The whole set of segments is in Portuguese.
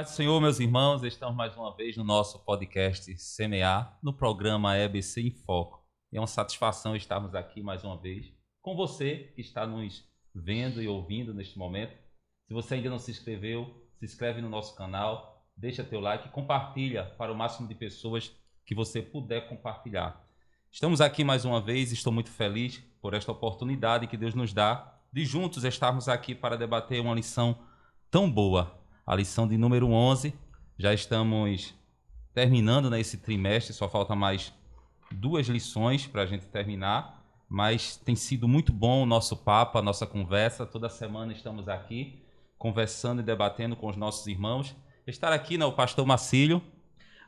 Paz do Senhor, meus irmãos, estamos mais uma vez no nosso podcast Semear, no programa EBC em Foco. É uma satisfação estarmos aqui mais uma vez com você que está nos vendo e ouvindo neste momento. Se você ainda não se inscreveu, se inscreve no nosso canal, deixa teu like e compartilha para o máximo de pessoas que você puder compartilhar. Estamos aqui mais uma vez e estou muito feliz por esta oportunidade que Deus nos dá de juntos estarmos aqui para debater uma lição tão boa. A lição de número 11, já estamos terminando nesse trimestre, só falta mais 2 lições para a gente terminar, mas tem sido muito bom o nosso papo, a nossa conversa. Toda semana estamos aqui conversando e debatendo com os nossos irmãos. Estar aqui, né, o pastor Marcílio.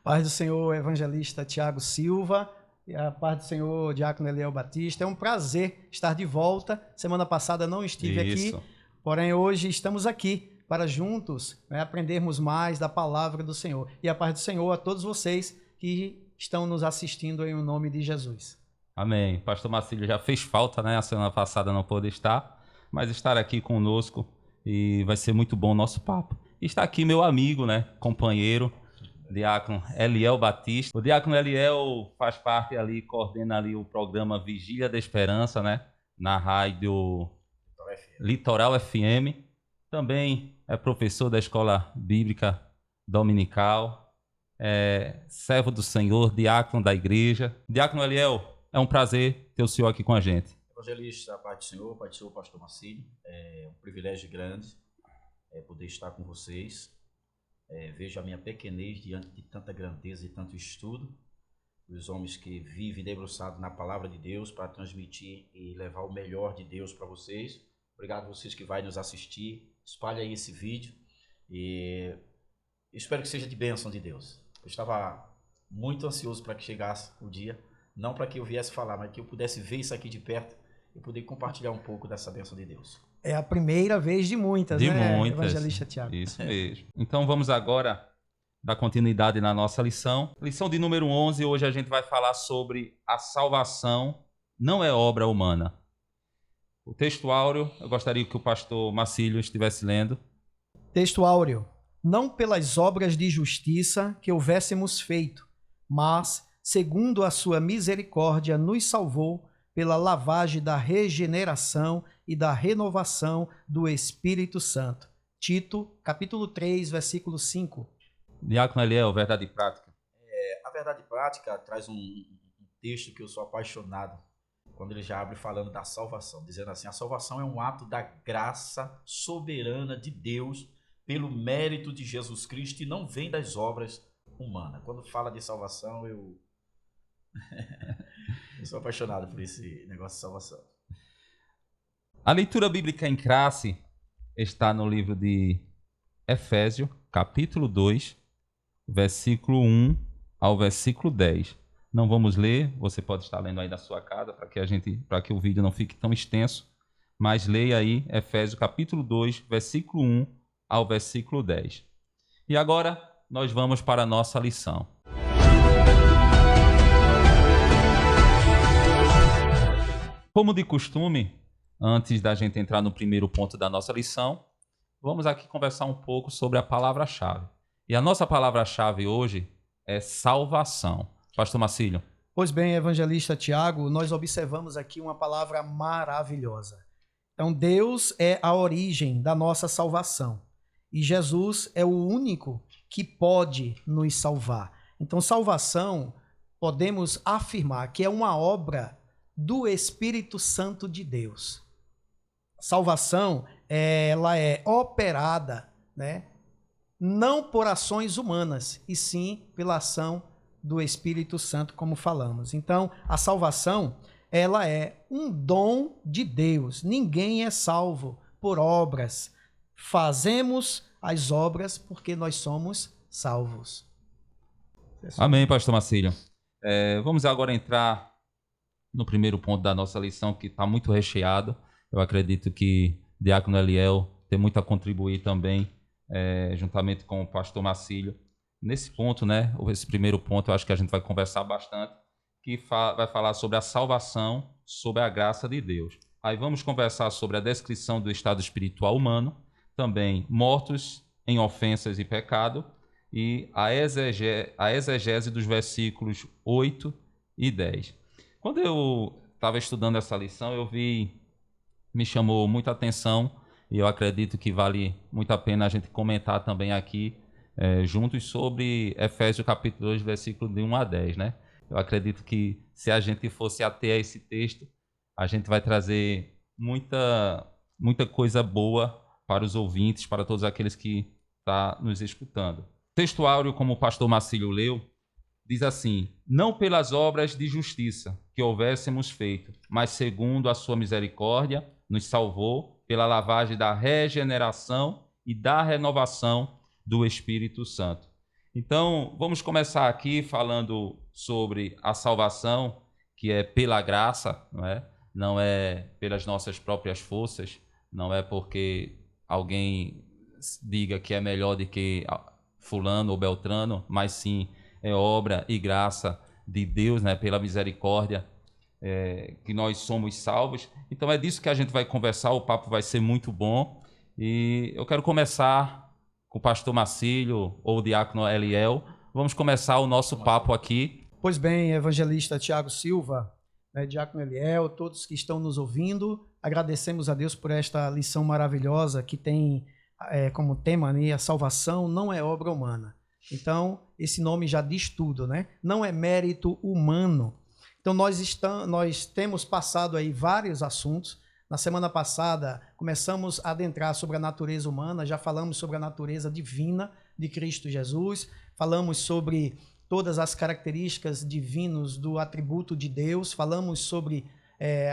Paz do Senhor, evangelista Tiago Silva, e a paz do Senhor, diácono Eliel Batista. É um prazer estar de volta. Semana passada não estive aqui, porém hoje estamos aqui para juntos, né, aprendermos mais da palavra do Senhor. E a paz do Senhor a todos vocês que estão nos assistindo em nome de Jesus. Amém. Pastor Marcílio já fez falta, né? A semana passada não pôde estar, mas estar aqui conosco e vai ser muito bom o nosso papo. E está aqui meu amigo, né, companheiro, diácono Eliel Batista. O diácono Eliel faz parte ali, coordena ali o programa Vigília da Esperança, né, na rádio Litoral FM. Também é professor da Escola Bíblica Dominical, servo do Senhor, diácono da igreja. Diácono Eliel, é um prazer ter o senhor aqui com a gente. Evangelista, a paz do Senhor, pastor Marcílio. É um privilégio grande poder estar com vocês. Vejo a minha pequenez diante de tanta grandeza e tanto estudo, dos homens que vivem debruçados na palavra de Deus para transmitir e levar o melhor de Deus para vocês. Obrigado a vocês que vão nos assistir. Espalhe aí esse vídeo e espero que seja de bênção de Deus. Eu estava muito ansioso para que chegasse o dia, não para que eu viesse falar, mas que eu pudesse ver isso aqui de perto e poder compartilhar um pouco dessa bênção de Deus. É a primeira vez de muitas, né, evangelista Tiago? Isso mesmo. Então vamos agora dar continuidade na nossa lição. Lição de número 11, hoje a gente vai falar sobre a salvação não é obra humana. O texto áureo, eu gostaria que o pastor Marcílio estivesse lendo. Texto áureo. Não pelas obras de justiça que houvéssemos feito, mas, segundo a sua misericórdia, nos salvou pela lavagem da regeneração e da renovação do Espírito Santo. Tito, capítulo 3, versículo 5. Diácono Eliel, verdade e prática. A verdade prática traz um texto que eu sou apaixonado, quando ele já abre falando da salvação, dizendo assim: a salvação é um ato da graça soberana de Deus pelo mérito de Jesus Cristo e não vem das obras humanas. Quando fala de salvação, eu sou apaixonado por esse negócio de salvação. A leitura bíblica em classe está no livro de Efésios, capítulo 2, versículo 1 ao versículo 10. Não vamos ler, você pode estar lendo aí na sua casa para que o vídeo não fique tão extenso, mas leia aí Efésios capítulo 2, versículo 1 ao versículo 10. E agora nós vamos para a nossa lição. Como de costume, antes da gente entrar no primeiro ponto da nossa lição, vamos aqui conversar um pouco sobre a palavra-chave. E a nossa palavra-chave hoje é salvação. Pastor Marcílio. Pois bem, evangelista Tiago, nós observamos aqui uma palavra maravilhosa. Então, Deus é a origem da nossa salvação. E Jesus é o único que pode nos salvar. Então, salvação, podemos afirmar que é uma obra do Espírito Santo de Deus. Salvação, ela é operada, né, não por ações humanas, e sim pela ação do Espírito Santo, como falamos. Então, a salvação, ela é um dom de Deus. Ninguém é salvo por obras. Fazemos as obras porque nós somos salvos. Amém, pastor Marcílio. Vamos agora entrar no primeiro ponto da nossa lição, que está muito recheado. Eu acredito que o diácono Eliel tem muito a contribuir também, juntamente com o pastor Marcílio. Nesse ponto, né, esse primeiro ponto, eu acho que a gente vai conversar bastante, que vai falar sobre a salvação, sobre a graça de Deus. Aí vamos conversar sobre a descrição do estado espiritual humano, também mortos em ofensas e pecado, e a exegese dos versículos 8 e 10. Quando eu estava estudando essa lição, me chamou muita atenção, e eu acredito que vale muito a pena a gente comentar também aqui juntos sobre Efésios capítulo 2, versículo de 1 a 10, né? Eu acredito que se a gente fosse ater a esse texto, a gente vai trazer muita coisa boa para os ouvintes, para todos aqueles que estão nos escutando. O textuário, como o pastor Marcílio leu, diz assim: não pelas obras de justiça que houvéssemos feito, mas segundo a sua misericórdia, nos salvou pela lavagem da regeneração e da renovação do Espírito Santo. Então, vamos começar aqui falando sobre a salvação, que é pela graça, não é? Não é pelas nossas próprias forças, não é porque alguém diga que é melhor do que fulano ou beltrano, mas sim é obra e graça de Deus, né? Pela misericórdia que nós somos salvos. Então é disso que a gente vai conversar, o papo vai ser muito bom. E eu quero começar com o pastor Marcílio ou o diácono Eliel. Vamos começar o nosso papo aqui. Pois bem, evangelista Tiago Silva, diácono Eliel, todos que estão nos ouvindo, agradecemos a Deus por esta lição maravilhosa que tem como tema, né, a salvação não é obra humana. Então, esse nome já diz tudo, né? Não é mérito humano. Então, nós temos passado aí vários assuntos. Na semana passada, começamos a adentrar sobre a natureza humana, já falamos sobre a natureza divina de Cristo Jesus, falamos sobre todas as características divinas do atributo de Deus, falamos sobre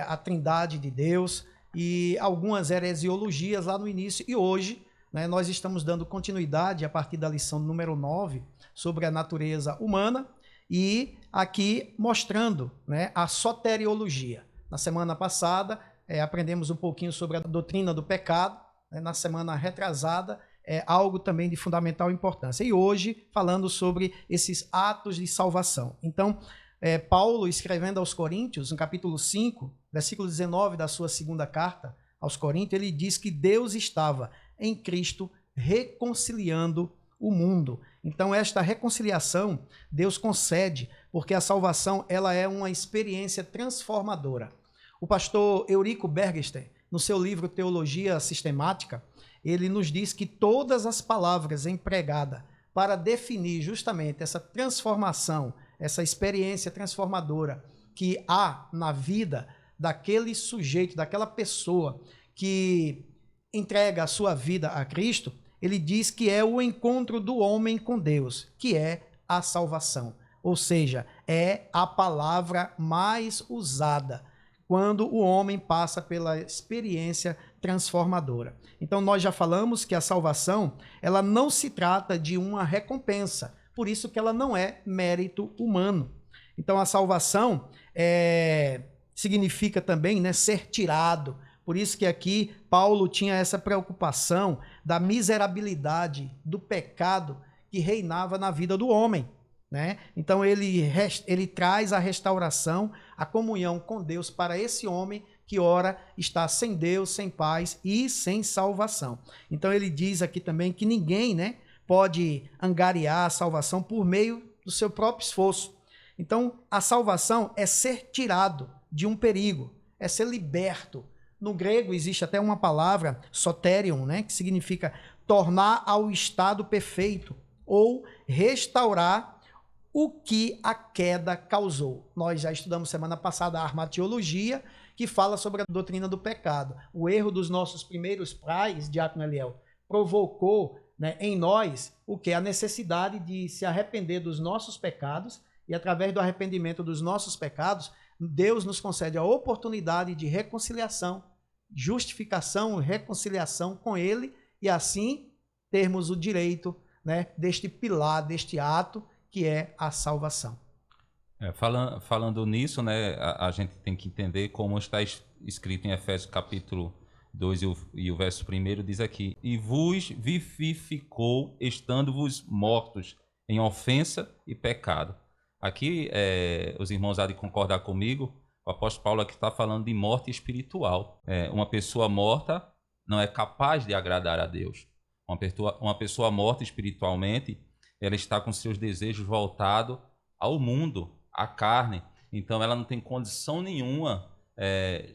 a trindade de Deus e algumas heresiologias lá no início. E hoje, né, nós estamos dando continuidade a partir da lição número 9 sobre a natureza humana e aqui mostrando, né, a soteriologia. Na semana passada, aprendemos um pouquinho sobre a doutrina do pecado, né, na semana retrasada, algo também de fundamental importância. E hoje, falando sobre esses atos de salvação. Então, Paulo, escrevendo aos Coríntios, no capítulo 5, versículo 19 da sua segunda carta aos Coríntios, ele diz que Deus estava em Cristo reconciliando o mundo. Então, esta reconciliação Deus concede, porque a salvação ela é uma experiência transformadora. O pastor Eurico Bergster, no seu livro Teologia Sistemática, ele nos diz que todas as palavras empregadas para definir justamente essa transformação, essa experiência transformadora que há na vida daquele sujeito, daquela pessoa que entrega a sua vida a Cristo, ele diz que é o encontro do homem com Deus, que é a salvação. Ou seja, é a palavra mais usada quando o homem passa pela experiência transformadora. Então nós já falamos que a salvação, ela não se trata de uma recompensa, por isso que ela não é mérito humano. Então a salvação significa também, né, ser tirado. Por isso que aqui Paulo tinha essa preocupação da miserabilidade, do pecado que reinava na vida do homem, né? Então ele traz a restauração, a comunhão com Deus para esse homem que ora está sem Deus, sem paz e sem salvação. Então ele diz aqui também que ninguém, né, pode angariar a salvação por meio do seu próprio esforço. Então a salvação é ser tirado de um perigo, é ser liberto. No grego existe até uma palavra, soterion, né, que significa tornar ao estado perfeito ou restaurar o que a queda causou. Nós já estudamos semana passada a armatiologia, que fala sobre a doutrina do pecado. O erro dos nossos primeiros pais, diácono Eliel, provocou, né, em nós o que? A necessidade de se arrepender dos nossos pecados e através do arrependimento dos nossos pecados, Deus nos concede a oportunidade de reconciliação, justificação, reconciliação com Ele e assim termos o direito, né, deste pilar, deste ato que é a salvação. Falando nisso, né, a gente tem que entender como está escrito em Efésios capítulo 2 e o verso 1 diz aqui: e vos vivificou estando-vos mortos em ofensa e pecado. Aqui, os irmãos há de concordar comigo, o apóstolo Paulo aqui está falando de morte espiritual. Uma pessoa morta não é capaz de agradar a Deus. Uma pessoa morta espiritualmente, ela está com seus desejos voltados ao mundo, à carne. Então, ela não tem condição nenhuma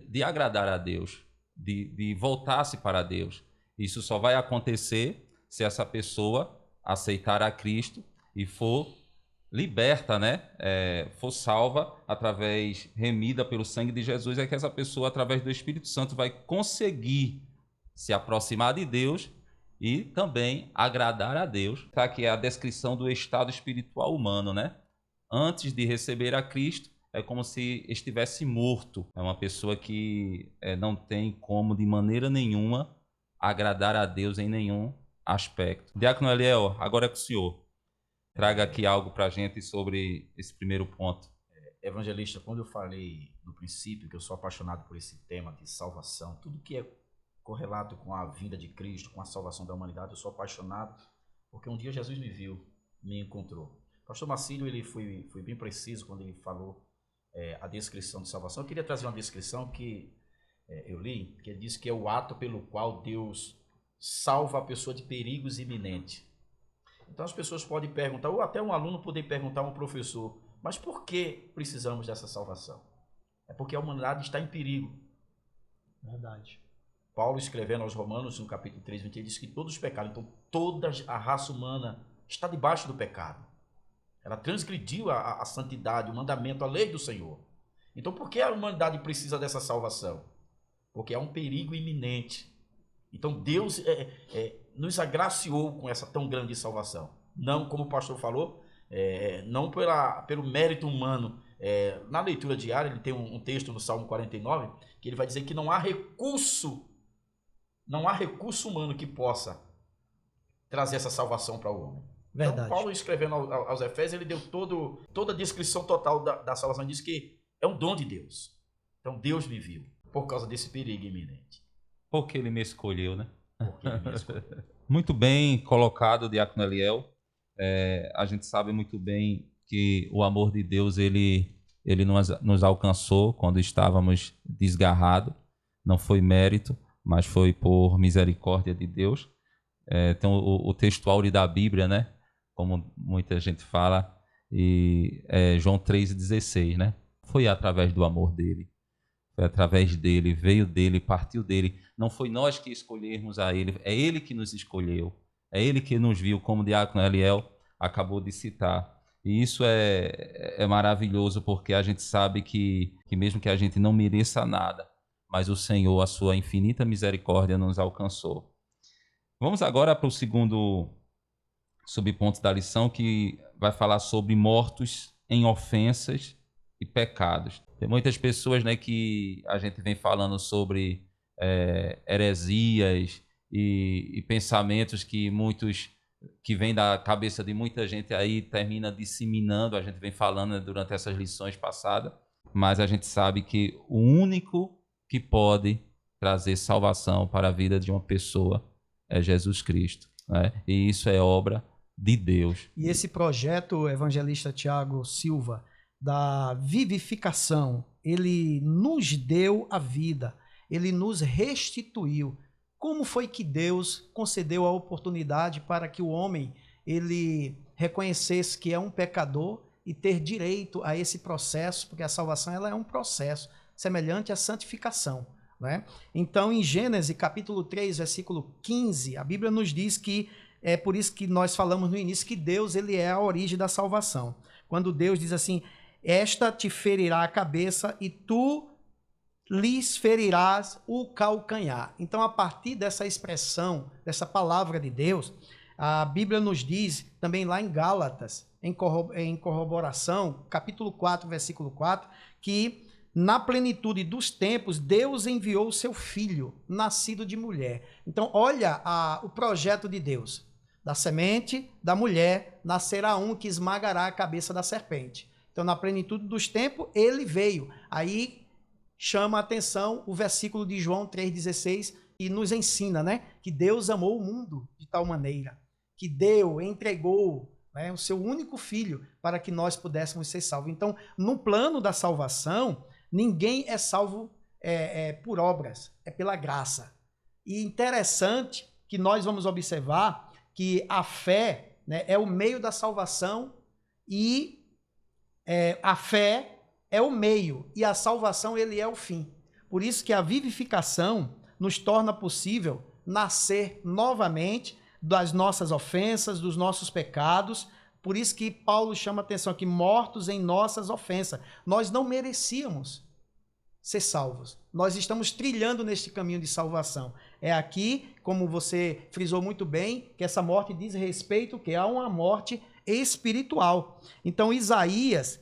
de agradar a Deus, de voltar-se para Deus. Isso só vai acontecer se essa pessoa aceitar a Cristo e for liberta, né? For salva remida pelo sangue de Jesus, é que essa pessoa, através do Espírito Santo, vai conseguir se aproximar de Deus e também agradar a Deus. Tá aqui a descrição do estado espiritual humano, né? Antes de receber a Cristo, é como se estivesse morto. É uma pessoa que não tem como, de maneira nenhuma, agradar a Deus em nenhum aspecto. Diácono Eliel, agora é com o senhor. Traga aqui algo para a gente sobre esse primeiro ponto. Evangelista, quando eu falei no princípio que eu sou apaixonado por esse tema de salvação, tudo que é correlato com a vinda de Cristo, com a salvação da humanidade, eu sou apaixonado porque um dia Jesus me viu, me encontrou. O pastor Marcílio, ele foi bem preciso quando ele falou a descrição de salvação. Eu queria trazer uma descrição que eu li, que ele diz que é o ato pelo qual Deus salva a pessoa de perigos iminentes. Então as pessoas podem perguntar, ou até um aluno poder perguntar a um professor, mas por que precisamos dessa salvação? É porque a humanidade está em perigo. Verdade. Paulo, escrevendo aos Romanos, no capítulo 3, 20, ele diz que todos pecaram. Então toda a raça humana está debaixo do pecado. Ela transgrediu a santidade, o mandamento, a lei do Senhor. Então por que a humanidade precisa dessa salvação? Porque é um perigo iminente. Então Deus nos agraciou com essa tão grande salvação. Não, como o pastor falou, não pelo mérito humano. Na leitura diária, ele tem um texto no Salmo 49, que ele vai dizer que não há recurso humano que possa trazer essa salvação para o homem. Verdade. Então, Paulo, escrevendo aos Efésios, ele deu toda a descrição total da salvação. Ele diz que é um dom de Deus. Então Deus me viu por causa desse perigo iminente. Porque ele me escolheu, né? Porque ele me escolheu. Muito bem colocado, Diácono Eliel. A gente sabe muito bem que o amor de Deus ele nos alcançou quando estávamos desgarrados. Não foi mérito, mas foi por misericórdia de Deus. Tem o texto áureo da Bíblia, né? Como muita gente fala, e João 3,16, né? Foi através do amor dele. Foi através dele, veio dele, partiu dele. Não foi nós que escolhemos a ele, é ele que nos escolheu. É ele que nos viu, como o Diácono Eliel acabou de citar. E isso é maravilhoso, porque a gente sabe que mesmo que a gente não mereça nada, mas o Senhor, a sua infinita misericórdia, nos alcançou. Vamos agora para o segundo subponto da lição, que vai falar sobre mortos em ofensas e pecados. Tem muitas pessoas, né, que a gente vem falando sobre heresias e pensamentos que vêm da cabeça de muita gente aí, termina disseminando, a gente vem falando, né, durante essas lições passadas, mas a gente sabe que o único que pode trazer salvação para a vida de uma pessoa é Jesus Cristo, né? E isso é obra de Deus. E esse projeto, evangelista Tiago Silva, da vivificação, ele nos deu a vida, ele nos restituiu. Como foi que Deus concedeu a oportunidade para que o homem ele reconhecesse que é um pecador e ter direito a esse processo, porque a salvação ela é um processo semelhante à santificação, né? Então, em Gênesis capítulo 3, versículo 15, a Bíblia nos diz que é por isso que nós falamos no início que Deus ele é a origem da salvação. Quando Deus diz assim: esta te ferirá a cabeça e tu lhes ferirás o calcanhar. Então, a partir dessa expressão, dessa palavra de Deus, a Bíblia nos diz, também lá em Gálatas, em corroboração, capítulo 4, versículo 4, que na plenitude dos tempos, Deus enviou o seu filho, nascido de mulher. Então, olha o projeto de Deus. Da semente da mulher nascerá um que esmagará a cabeça da serpente. Então, na plenitude dos tempos, ele veio. Aí chama a atenção o versículo de João 3,16 e nos ensina, né, que Deus amou o mundo de tal maneira que deu, entregou, né, o seu único filho para que nós pudéssemos ser salvos. Então, no plano da salvação, ninguém é salvo por obras, é pela graça. E interessante que nós vamos observar que a fé, né, é o meio da salvação e a fé é o meio e a salvação ele é o fim. Por isso que a vivificação nos torna possível nascer novamente das nossas ofensas, dos nossos pecados. Por isso que Paulo chama a atenção aqui, mortos em nossas ofensas. Nós não merecíamos ser salvos. Nós estamos trilhando neste caminho de salvação. É aqui, como você frisou muito bem, que essa morte diz respeito que a uma morte espiritual. Então, Isaías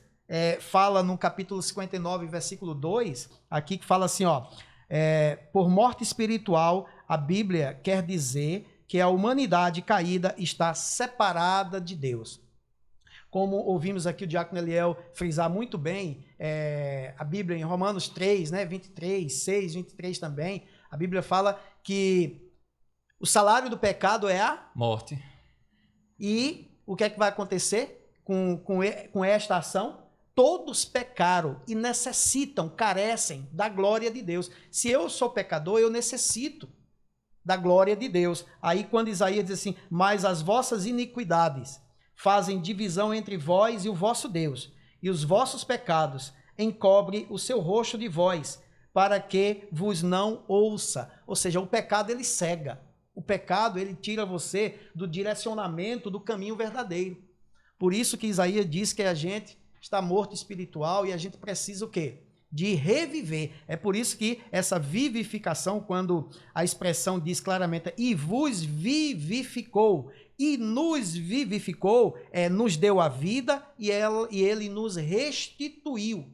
fala no capítulo 59, versículo 2, aqui que fala assim, ó, por morte espiritual, a Bíblia quer dizer que a humanidade caída está separada de Deus. Como ouvimos aqui o diácono Eliel frisar muito bem, a Bíblia em Romanos 3, né, 23, 6, 23 também, a Bíblia fala que o salário do pecado é a morte. E o que é que vai acontecer com esta ação? Todos pecaram e necessitam, carecem da glória de Deus. Se eu sou pecador, eu necessito da glória de Deus. Aí quando Isaías diz assim, mas as vossas iniquidades fazem divisão entre vós e o vosso Deus, e os vossos pecados encobre o seu rosto de vós, para que vos não ouça. Ou seja, o pecado ele cega. O pecado ele tira você do direcionamento do caminho verdadeiro. Por isso que Isaías diz que a gente está morto espiritual e a gente precisa o quê? De reviver. É por isso que essa vivificação, quando a expressão diz claramente, e vos vivificou, e nos vivificou, nos deu a vida e ele nos restituiu.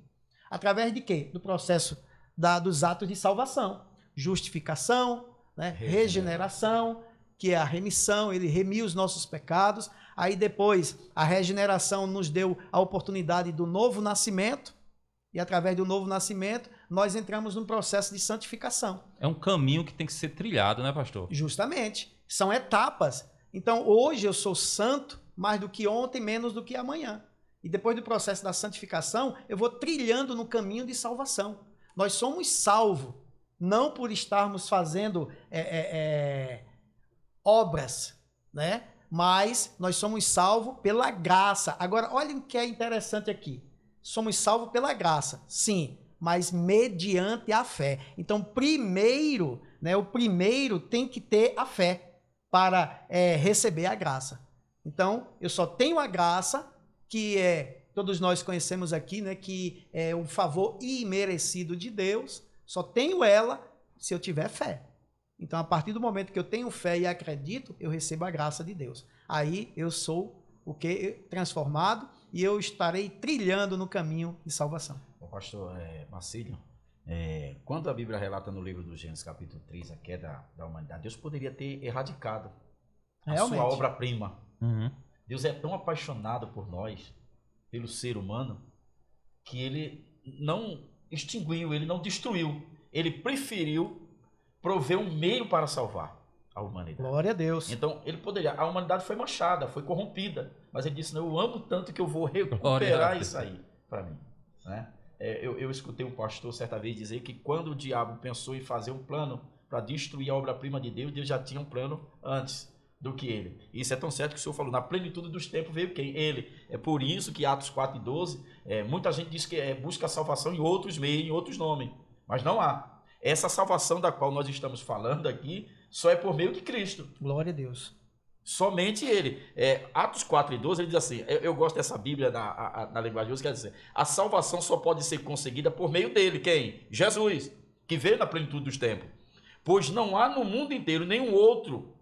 Através de quê? Do processo dos atos de salvação. Justificação, né? Regeneração, que é a remissão, ele remiu os nossos pecados. Aí depois, a regeneração nos deu a oportunidade do novo nascimento, e através do novo nascimento, nós entramos num processo de santificação. É um caminho que tem que ser trilhado, né, pastor? Justamente. São etapas. Então, hoje eu sou santo mais do que ontem, menos do que amanhã. E depois do processo da santificação, eu vou trilhando no caminho de salvação. Nós somos salvos, não por estarmos fazendo obras, né? Mas nós somos salvos pela graça. Agora, olha o que é interessante aqui. Somos salvos pela graça, sim, mas mediante a fé. Então, primeiro, né, o primeiro tem que ter a fé para receber a graça. Então, eu só tenho a graça, que todos nós conhecemos aqui, né, que é um favor imerecido de Deus, só tenho ela se eu tiver fé. Então, a partir do momento que eu tenho fé e acredito, eu recebo a graça de Deus. Aí eu sou o quê? Transformado e eu estarei trilhando no caminho de salvação. O pastor Marcílio, quando a Bíblia relata no livro do Gênesis, capítulo 3, a queda da humanidade, Deus poderia ter erradicado a sua obra-prima. Uhum. Deus é tão apaixonado por nós, pelo ser humano, que ele não extinguiu, ele não destruiu. Ele preferiu prover um meio para salvar a humanidade. Glória a Deus. Então, ele poderia. A humanidade foi manchada, foi corrompida. Mas ele disse, não, eu amo tanto que eu vou recuperar isso aí para mim. Né? Eu escutei um pastor certa vez dizer que quando o diabo pensou em fazer um plano para destruir a obra-prima de Deus, Deus já tinha um plano antes do que ele. Isso é tão certo que o Senhor falou, na plenitude dos tempos veio quem? Ele. É por isso que Atos 4:12, muita gente diz que busca a salvação em outros meios, em outros nomes. Mas não há. Essa salvação da qual nós estamos falando aqui só é por meio de Cristo. Glória a Deus. Somente ele. Atos 4:12, ele diz assim, eu gosto dessa Bíblia na linguagem de hoje, quer dizer, a salvação só pode ser conseguida por meio dele. Quem? Jesus, que veio na plenitude dos tempos. Pois não há no mundo inteiro nenhum outro,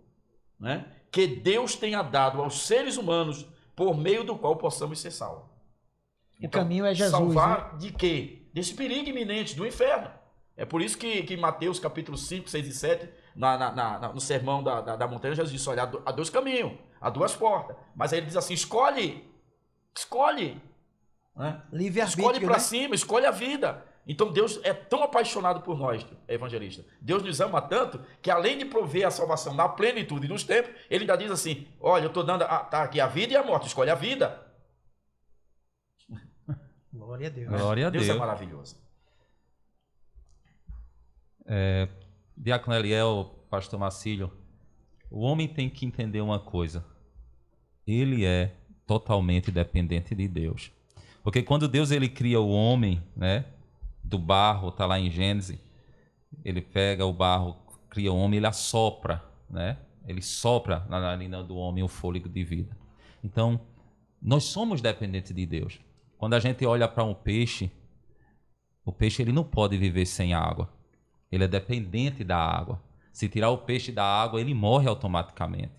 né, que Deus tenha dado aos seres humanos por meio do qual possamos ser salvos. O caminho é Jesus. Salvar, né? de quê? Desse perigo iminente, do inferno. É por isso que Mateus capítulo 5, 6 e 7, no sermão da montanha, Jesus disse, olha, há dois caminhos, há duas portas. Mas aí ele diz assim, escolhe. Né? Livre-arbítrio, escolhe para né? cima, escolhe a vida. Então Deus é tão apaixonado por nós, evangelista. Deus nos ama tanto que além de prover a salvação na plenitude dos tempos, ele ainda diz assim, olha, eu estou dando tá aqui a vida e a morte, escolhe a vida. Glória a Deus. Glória a Deus. Deus é maravilhoso. Diácono Eliel, pastor Marcílio, o homem tem que entender uma coisa. Ele é totalmente dependente de Deus. Porque quando Deus ele cria o homem, né, do barro, está lá em Gênesis, ele pega o barro, cria o homem, ele assopra, né? Ele sopra na narina do homem o fôlego de vida. Então, nós somos dependentes de Deus. Quando a gente olha para um peixe, o peixe ele não pode viver sem água. Ele é dependente da água. Se tirar o peixe da água, ele morre automaticamente.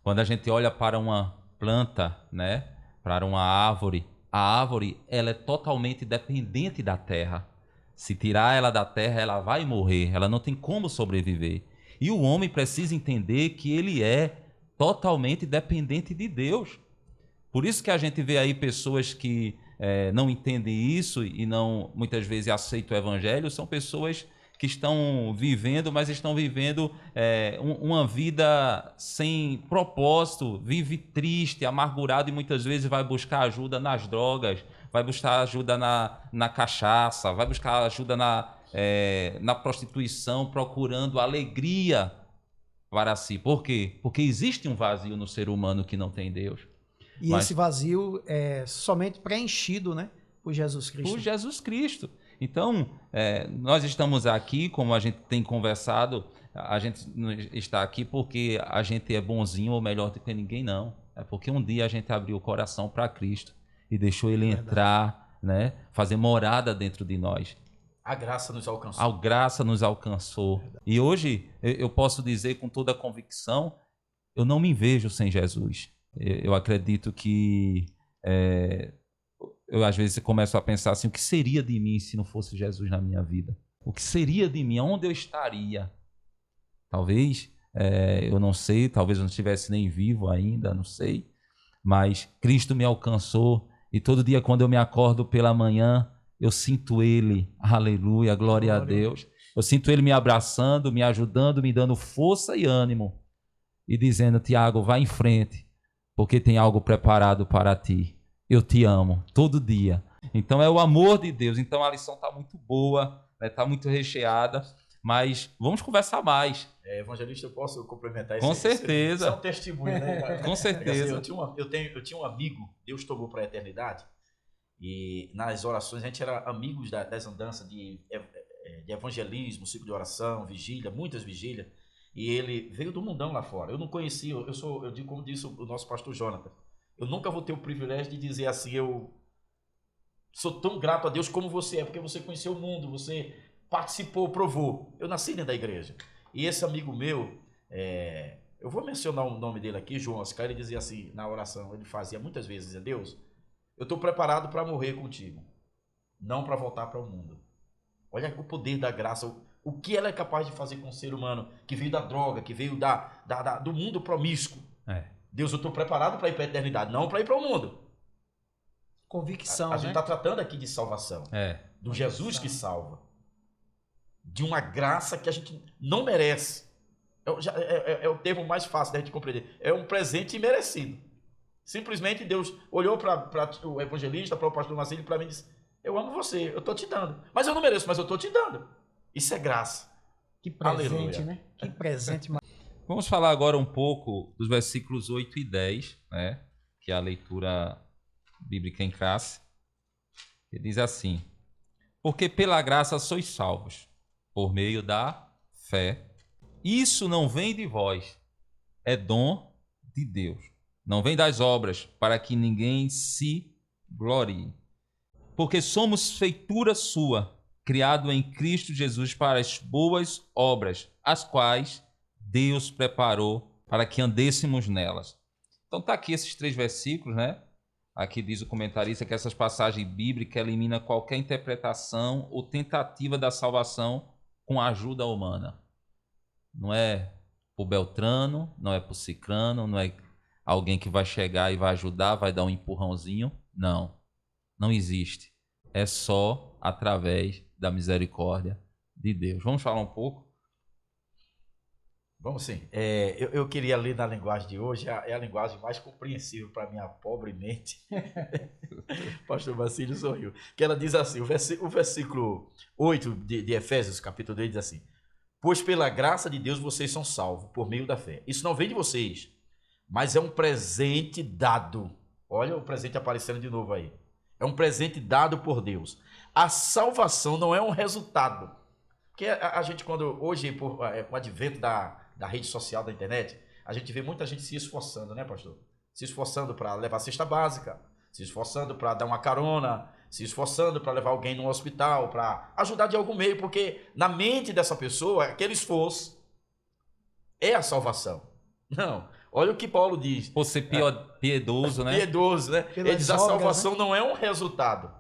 Quando a gente olha para uma planta, né, para uma árvore, a árvore ela é totalmente dependente da terra. Se tirar ela da terra, ela vai morrer, ela não tem como sobreviver. E o homem precisa entender que ele é totalmente dependente de Deus. Por isso que a gente vê aí pessoas que não entendem isso e não muitas vezes aceitam o evangelho, são pessoas que estão vivendo, mas estão vivendo uma vida sem propósito, vive triste, amargurado e muitas vezes vai buscar ajuda nas drogas, vai buscar ajuda na cachaça, vai buscar ajuda na prostituição, procurando alegria para si. Por quê? Porque existe um vazio no ser humano que não tem Deus. E esse vazio é somente preenchido, né, por Jesus Cristo. Por Jesus Cristo. Então, nós estamos aqui, como a gente tem conversado, a gente não está aqui porque a gente é bonzinho ou melhor do que ninguém, não. É porque um dia a gente abriu o coração para Cristo e deixou Ele entrar, né, fazer morada dentro de nós. A graça nos alcançou. A graça nos alcançou. E hoje eu posso dizer com toda a convicção, eu não me vejo sem Jesus. Eu acredito que eu às vezes começo a pensar assim, o que seria de mim se não fosse Jesus na minha vida? O que seria de mim? Onde eu estaria? Talvez, eu não sei, talvez eu não estivesse nem vivo ainda, não sei. Mas Cristo me alcançou e todo dia quando eu me acordo pela manhã, eu sinto Ele, aleluia, glória a Deus. Eu sinto Ele me abraçando, me ajudando, me dando força e ânimo e dizendo, Tiago, vá em frente, porque tem algo preparado para ti. Eu te amo, todo dia. Então é o amor de Deus. Então a lição está muito boa, está muito recheada, mas vamos conversar mais. Evangelista, eu posso complementar isso? Com certeza. Isso é um testemunho, né? Com certeza. Assim, eu tinha um amigo, Deus tomou para a eternidade, e nas orações a gente era amigos das andanças de evangelismo, ciclo de oração, vigília, muitas vigílias, e ele veio do mundão lá fora. Eu não conhecia, eu digo como disse o nosso pastor Jonathan, eu nunca vou ter o privilégio de dizer assim, eu sou tão grato a Deus como você é, porque você conheceu o mundo, você participou, provou. Eu nasci dentro da igreja. E esse amigo meu, eu vou mencionar o nome dele aqui, João Oscar, ele dizia assim, na oração, ele fazia muitas vezes, dizia, Deus, eu estou preparado para morrer contigo, não para voltar para o mundo. Olha o poder da graça, o que ela é capaz de fazer com o ser humano que veio da droga, que veio do mundo promíscuo. Deus, eu estou preparado para ir para a eternidade, não para ir para o mundo. Convicção, a gente está tratando aqui de salvação. Do Jesus que salva. De uma graça que a gente não merece. É o termo mais fácil da gente compreender. É um presente imerecido. Simplesmente Deus olhou para o evangelista, para o pastor Marcelo, para mim e disse, eu amo você, eu estou te dando. Mas eu não mereço, mas eu estou te dando. Isso é graça. Que presente, né? Que presente. Vamos falar agora um pouco dos versículos 8 e 10, né? Que é a leitura bíblica em classe. Ele diz assim, porque pela graça sois salvos, por meio da fé. Isso não vem de vós, é dom de Deus. Não vem das obras, para que ninguém se glorie. Porque somos feitura sua, criado em Cristo Jesus para as boas obras, as quais Deus preparou para que andêssemos nelas. Então está aqui esses 3 versículos, né? Aqui diz o comentarista que essas passagens bíblicas eliminam qualquer interpretação ou tentativa da salvação com a ajuda humana. Não é por Beltrano, não é por Cicrano, não é alguém que vai chegar e vai ajudar, vai dar um empurrãozinho. Não, não existe. É só através da misericórdia de Deus. Vamos falar um pouco? Vamos sim. Eu queria ler na linguagem de hoje, é a linguagem mais compreensível para a minha pobre mente. Pastor Marcílio sorriu. Que ela diz assim, o versículo 8 de Efésios, capítulo 2, diz assim, Pois pela graça de Deus vocês são salvos por meio da fé. Isso não vem de vocês, mas é um presente dado. Olha o presente aparecendo de novo aí. É um presente dado por Deus. A salvação não é um resultado. Porque a gente, quando hoje, com o advento da rede social, da internet, a gente vê muita gente se esforçando, né, pastor? Se esforçando para levar cesta básica, se esforçando para dar uma carona, se esforçando para levar alguém no hospital, para ajudar de algum meio, porque na mente dessa pessoa, aquele esforço é a salvação. Não. Olha o que Paulo diz. Por ser piedoso, né? Piedoso, né? Ele diz, a salvação, né, não é um resultado.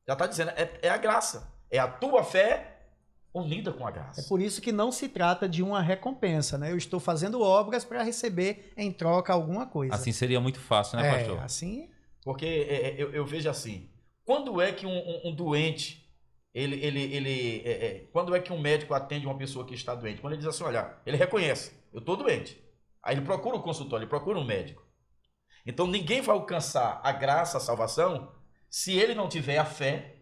Já está dizendo, é a graça. É a tua fé unida com a graça. É por isso que não se trata de uma recompensa, né? Eu estou fazendo obras para receber em troca alguma coisa. Assim seria muito fácil, né, pastor? Assim. Porque eu vejo assim, quando é que um doente, quando é que um médico atende uma pessoa que está doente? Quando ele diz assim, olha, ele reconhece, eu estou doente. Aí ele procura o consultório, ele procura um médico. Então ninguém vai alcançar a graça, a salvação, se ele não tiver a fé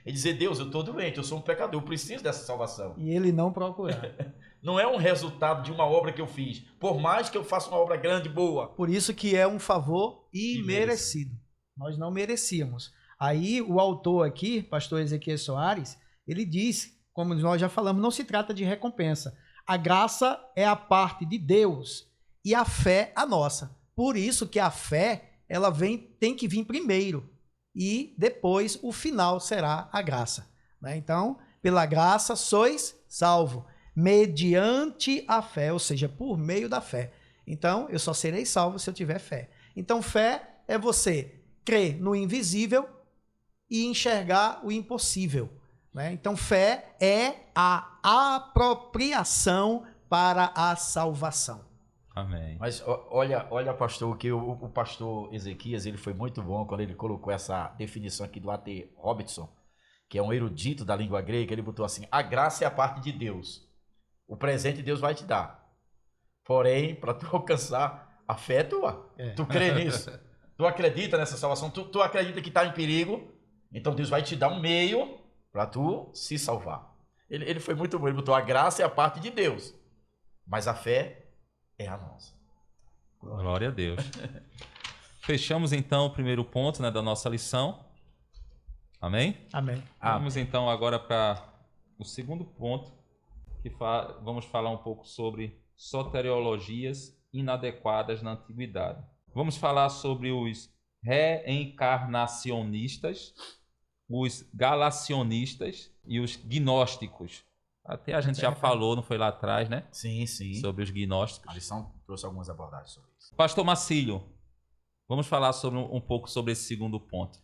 e dizer, Deus, eu estou doente, eu sou um pecador, eu preciso dessa salvação. E ele não procurar. Não é um resultado de uma obra que eu fiz, por mais que eu faça uma obra grande, boa. Por isso que é um favor imerecido. Nós não merecíamos. Aí o autor aqui, pastor Ezequiel Soares, ele diz, como nós já falamos, não se trata de recompensa. A graça é a parte de Deus e a fé a nossa. Por isso que a fé, ela tem que vir primeiro e depois o final será a graça, né? Então, pela graça sois salvos, mediante a fé, ou seja, por meio da fé. Então, eu só serei salvo se eu tiver fé. Então, fé é você crer no invisível e enxergar o impossível, né? Então, fé é a apropriação para a salvação. Amém. Mas olha, pastor, que o pastor Ezequias, ele foi muito bom quando ele colocou essa definição aqui do A.T. Robertson, que é um erudito da língua grega. Ele botou assim, a graça é a parte de Deus. O presente Deus vai te dar. Porém, para tu alcançar, a fé é tua. Tu crê nisso. Tu acredita nessa salvação. Tu acredita que está em perigo. Então Deus vai te dar um meio para tu se salvar. Ele foi muito bom. Ele botou a graça é a parte de Deus. Mas a fé é a nossa. Glória a Deus. Fechamos então o primeiro ponto, né, da nossa lição. Amém? Amém. Vamos então agora para o segundo ponto, que vamos falar um pouco sobre soteriologias inadequadas na antiguidade. Vamos falar sobre os reencarnacionistas, os galacionistas e os gnósticos. Até a gente já falou, não foi lá atrás, né? Sim, sim. Sobre os gnósticos. A lição trouxe algumas abordagens sobre isso. Pastor Marcílio, vamos falar sobre um pouco sobre esse segundo ponto.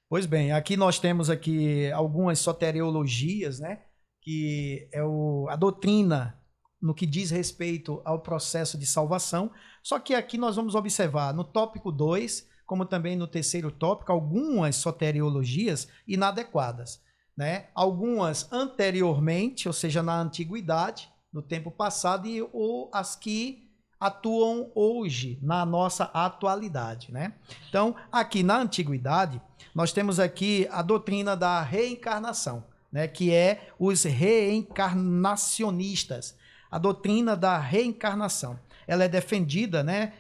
Pois bem, aqui nós temos aqui algumas soteriologias, né? Que é a doutrina no que diz respeito ao processo de salvação. Só que aqui nós vamos observar no tópico 2, como também no terceiro tópico, algumas soteriologias inadequadas, né? Algumas anteriormente, ou seja, na antiguidade, no tempo passado, ou as que atuam hoje, na nossa atualidade, né? Então, aqui na antiguidade, nós temos aqui a doutrina da reencarnação, né? Que é os reencarnacionistas. A doutrina da reencarnação. Ela é defendida, né,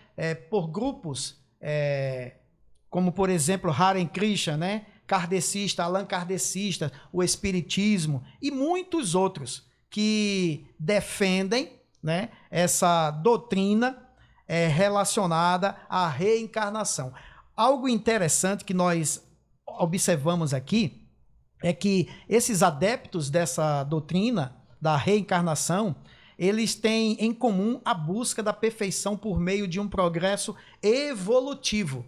por grupos, como, por exemplo, Hare Krishna, né? Kardecista, Allan Kardecista, o Espiritismo e muitos outros que defendem, né, essa doutrina relacionada à reencarnação. Algo interessante que nós observamos aqui é que esses adeptos dessa doutrina da reencarnação, eles têm em comum a busca da perfeição por meio de um progresso evolutivo.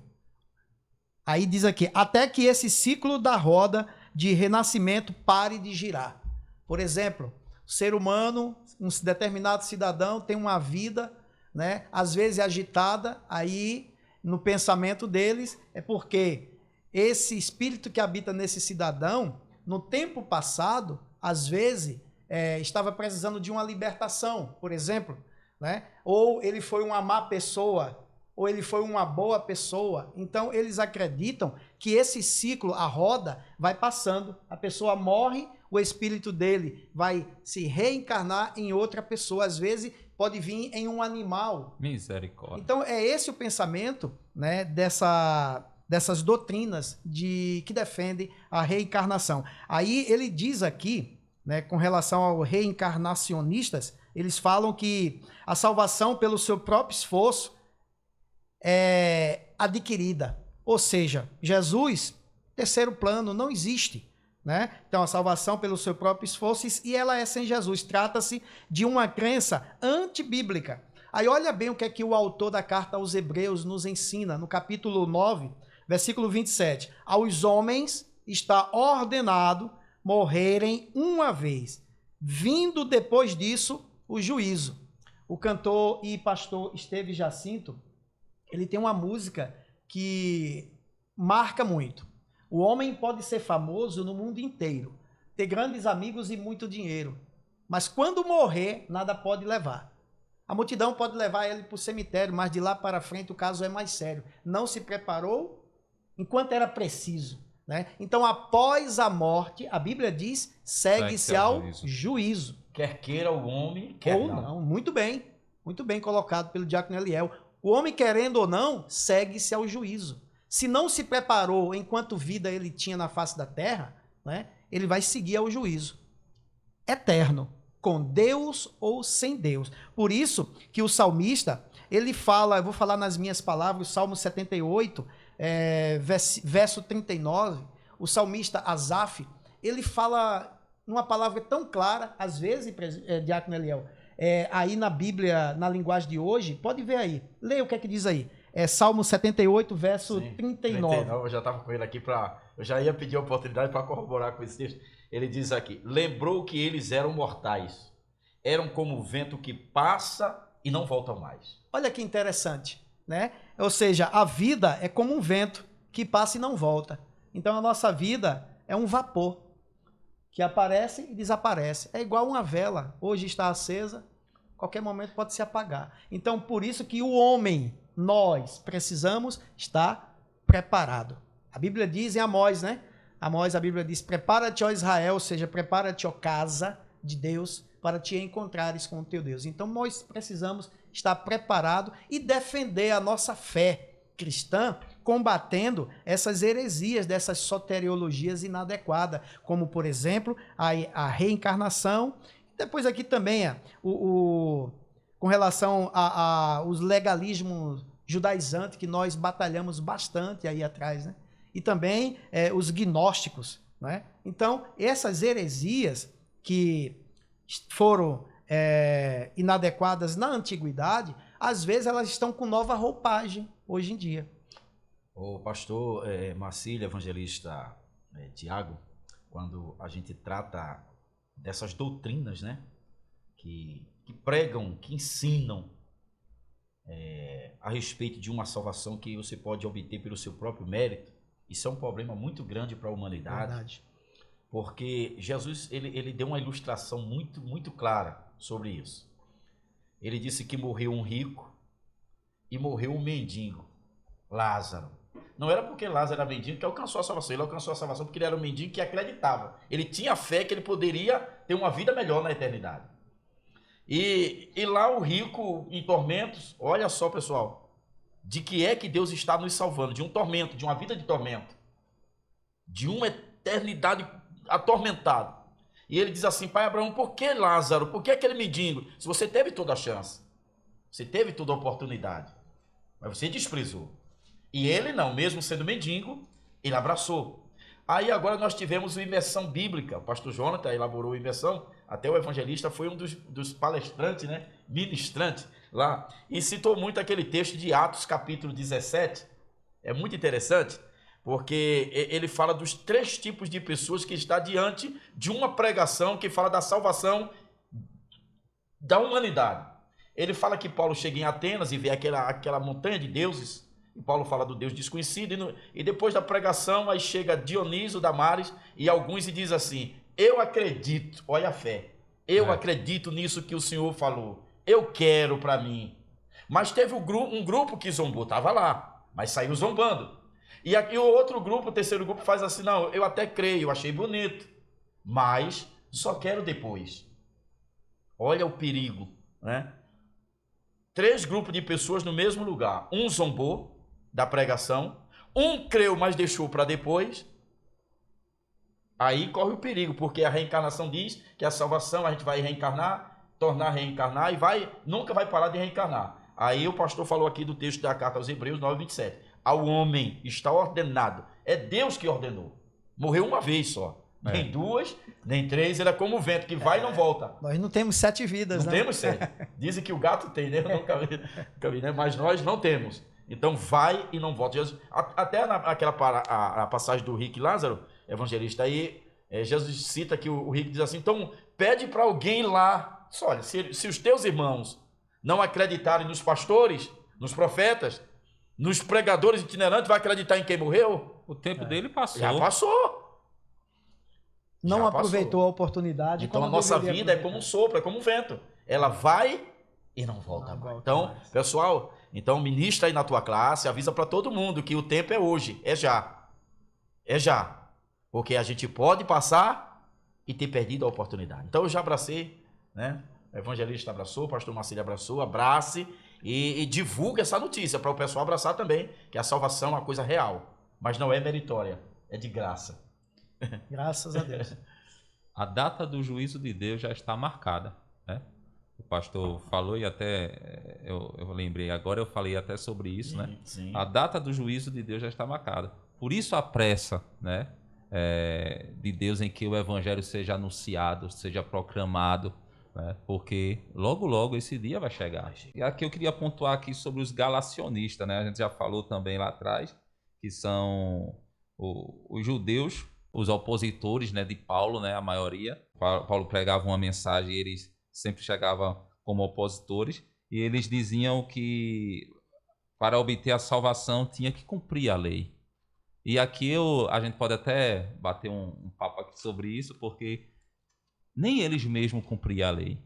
Aí diz aqui, até que esse ciclo da roda de renascimento pare de girar. Por exemplo, o ser humano, um determinado cidadão tem uma vida, né, às vezes agitada, aí no pensamento deles é porque esse espírito que habita nesse cidadão, no tempo passado, às vezes, estava precisando de uma libertação, por exemplo, né? Ou ele foi uma má pessoa, ou ele foi uma boa pessoa. Então, eles acreditam que esse ciclo, a roda, vai passando. A pessoa morre, o espírito dele vai se reencarnar em outra pessoa. Às vezes pode vir em um animal. Misericórdia. Então é esse o pensamento, né, dessas doutrinas que defendem a reencarnação. Aí ele diz aqui, né, com relação aos reencarnacionistas, eles falam que a salvação pelo seu próprio esforço é adquirida. Ou seja, Jesus, terceiro plano, não existe, né? Então a salvação pelo seu próprio esforço, e ela é sem Jesus. Trata-se de uma crença antibíblica. Aí olha bem o que é que o autor da carta aos Hebreus nos ensina, no capítulo 9, versículo 27. Aos homens está ordenado morrerem uma vez, vindo depois disso o juízo. O cantor e pastor Esteve Jacinto, ele tem uma música que marca muito. O homem pode ser famoso no mundo inteiro, ter grandes amigos e muito dinheiro, mas quando morrer, nada pode levar. A multidão pode levar ele para o cemitério, mas de lá para frente o caso é mais sério. Não se preparou enquanto era preciso, né? Então, após a morte, a Bíblia diz, segue-se ao juízo. Quer queira o homem, quer ou não. Muito bem colocado pelo diácono Eliel. O homem, querendo ou não, segue-se ao juízo. Se não se preparou enquanto vida ele tinha na face da terra, né, ele vai seguir ao juízo eterno, com Deus ou sem Deus. Por isso que o salmista, ele fala, eu vou falar nas minhas palavras, o Salmo 78, verso 39, o salmista Asaf, ele fala uma palavra tão clara, às vezes, diácono Eliel, aí na Bíblia, na linguagem de hoje, pode ver aí, leia o que é que diz aí. Salmo 78, verso 39. 39. Eu já estava com ele aqui eu já ia pedir a oportunidade para corroborar com esse texto. Ele diz aqui, lembrou que eles eram mortais, eram como o vento que passa e não volta mais. Olha que interessante, né? Ou seja, a vida é como um vento que passa e não volta. Então a nossa vida é um vapor que aparece e desaparece. É igual uma vela, hoje está acesa, qualquer momento pode se apagar. Então por isso que o homem, nós precisamos estar preparado. A Bíblia diz em Amós, né? Amós, a Bíblia diz, prepara-te, ó Israel, ou seja, prepara-te, ó casa de Deus, para te encontrares com o teu Deus. Então nós precisamos estar preparados e defender a nossa fé cristã, combatendo essas heresias, dessas soteriologias inadequadas, como, por exemplo, a reencarnação. Depois aqui também, com relação aos legalismos judaizantes, que nós batalhamos bastante aí atrás, né? E também os gnósticos, né? Então, essas heresias que foram inadequadas na antiguidade, às vezes elas estão com nova roupagem hoje em dia. O pastor Marcílio, evangelista Tiago, quando a gente trata dessas doutrinas, né, que pregam, que ensinam a respeito de uma salvação que você pode obter pelo seu próprio mérito, isso é um problema muito grande para a humanidade. Verdade. Porque Jesus ele deu uma ilustração muito, muito clara sobre isso. Ele disse que morreu um rico e morreu um mendigo, Lázaro. Não era porque Lázaro era mendigo que alcançou a salvação. Ele alcançou a salvação porque ele era um mendigo que acreditava. Ele tinha fé que ele poderia ter uma vida melhor na eternidade. E lá o rico em tormentos, olha só, pessoal, de que é que Deus está nos salvando? De um tormento, de uma vida de tormento, de uma eternidade atormentado. E ele diz assim, pai Abraão, por que Lázaro? Por que aquele mendigo? Se você teve toda a chance, você teve toda a oportunidade, mas você desprezou. E ele não, mesmo sendo mendigo, ele abraçou. Aí agora nós tivemos uma imersão bíblica, o pastor Jonathan elaborou a imersão, até o evangelista foi um dos palestrantes, né, ministrantes lá, e citou muito aquele texto de Atos capítulo 17, é muito interessante, porque ele fala dos 3 tipos de pessoas que está diante de uma pregação que fala da salvação da humanidade. Ele fala que Paulo chega em Atenas e vê aquela montanha de deuses, e Paulo fala do Deus desconhecido, e depois da pregação aí chega Dionísio, Damares e alguns e diz assim, eu acredito, olha a fé, eu acredito nisso que o Senhor falou, eu quero para mim. Mas teve um grupo que zombou, estava lá, mas saiu zombando. E aqui o outro grupo, o terceiro grupo, faz assim, não, eu até creio, eu achei bonito. mas só quero depois. Olha o perigo, né? 3 grupos de pessoas no mesmo lugar. Um zombou da pregação, um creu, mas deixou para depois. Aí corre o perigo, porque a reencarnação diz que a salvação a gente vai reencarnar, tornar a reencarnar e nunca vai parar de reencarnar. Aí o pastor falou aqui do texto da carta aos Hebreus 9:27. Ao homem está ordenado. É Deus que ordenou. Morreu uma vez só. Nem 2, nem 3. Ele é como o vento que vai e não volta. Nós não temos 7 vidas, Não né? temos 7. Dizem que o gato tem, né? Eu nunca vi, né? Mas nós não temos. Então vai e não volta. Jesus, até a passagem do rico e Lázaro, evangelista, aí Jesus cita que o rico diz assim, então pede para alguém lá. Olha, se os teus irmãos não acreditarem nos pastores, nos profetas, nos pregadores itinerantes, vai acreditar em quem morreu? O tempo dele passou. Já passou. Não Já aproveitou passou. a oportunidade. Então como a nossa deveria vida é aproveitar. como um sopro, é como um vento. Ela vai e não volta Não mais. volta Então, mais. pessoal, então ministra aí na tua classe, avisa para todo mundo que o tempo é hoje, é já. É já. Porque a gente pode passar e ter perdido a oportunidade. Então eu já abracei, né? O evangelista abraçou, o pastor Marcílio abraçou, abrace e divulgue essa notícia para o pessoal abraçar também, que a salvação é uma coisa real, mas não é meritória, é de graça. Graças a Deus. A data do juízo de Deus já está marcada, né? O pastor falou e até eu lembrei agora, eu falei até sobre isso, né? Sim. A data do juízo de Deus já está marcada. Por isso a pressa, né? De Deus em que o evangelho seja anunciado, seja proclamado, né? Porque logo, logo esse dia vai chegar. E aqui eu queria pontuar aqui sobre os galacionistas, né? A gente já falou também lá atrás, que são os judeus, os opositores, né, de Paulo, né, a maioria. Paulo pregava uma mensagem e eles sempre chegavam como opositores, e eles diziam que para obter a salvação tinha que cumprir a lei. E aqui a gente pode até bater um papo aqui sobre isso, porque nem eles mesmos cumpriam a lei.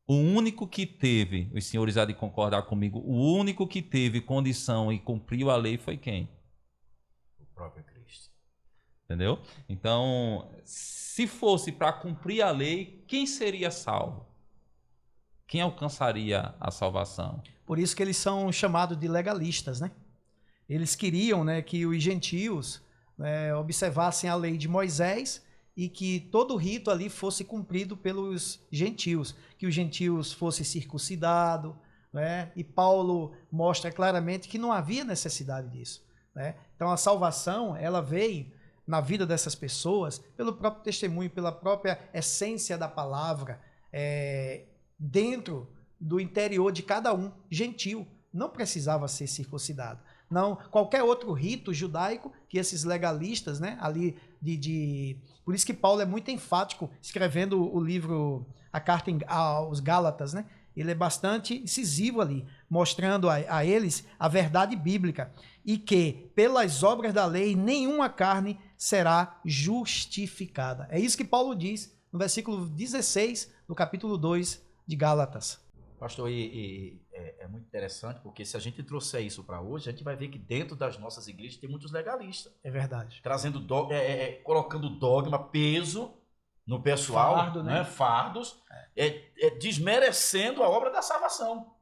O único que teve, os senhores há de concordar comigo, o único que teve condição e cumpriu a lei foi quem? O próprio Cristo. Entendeu? Então, se fosse para cumprir a lei, quem seria salvo? Quem alcançaria a salvação? Por isso que eles são chamados de legalistas, né? Eles queriam, né, que os gentios observassem a lei de Moisés e que todo o rito ali fosse cumprido pelos gentios, que os gentios fossem circuncidados, né? E Paulo mostra claramente que não havia necessidade disso, né? Então a salvação, ela veio na vida dessas pessoas pelo próprio testemunho, pela própria essência da palavra, dentro do interior de cada um, gentil, não precisava ser circuncidado. Não, qualquer outro rito judaico que esses legalistas, né, ali por isso que Paulo é muito enfático escrevendo o livro, a carta aos Gálatas, né? Ele é bastante incisivo ali, mostrando a eles a verdade bíblica e que pelas obras da lei nenhuma carne será justificada. É isso que Paulo diz no versículo 16 do capítulo 2 de Gálatas. Pastor, é muito interessante, porque se a gente trouxer isso para hoje, a gente vai ver que dentro das nossas igrejas tem muitos legalistas. É verdade. Trazendo colocando dogma, peso no pessoal, Fardo, né? Fardos, desmerecendo a obra da salvação.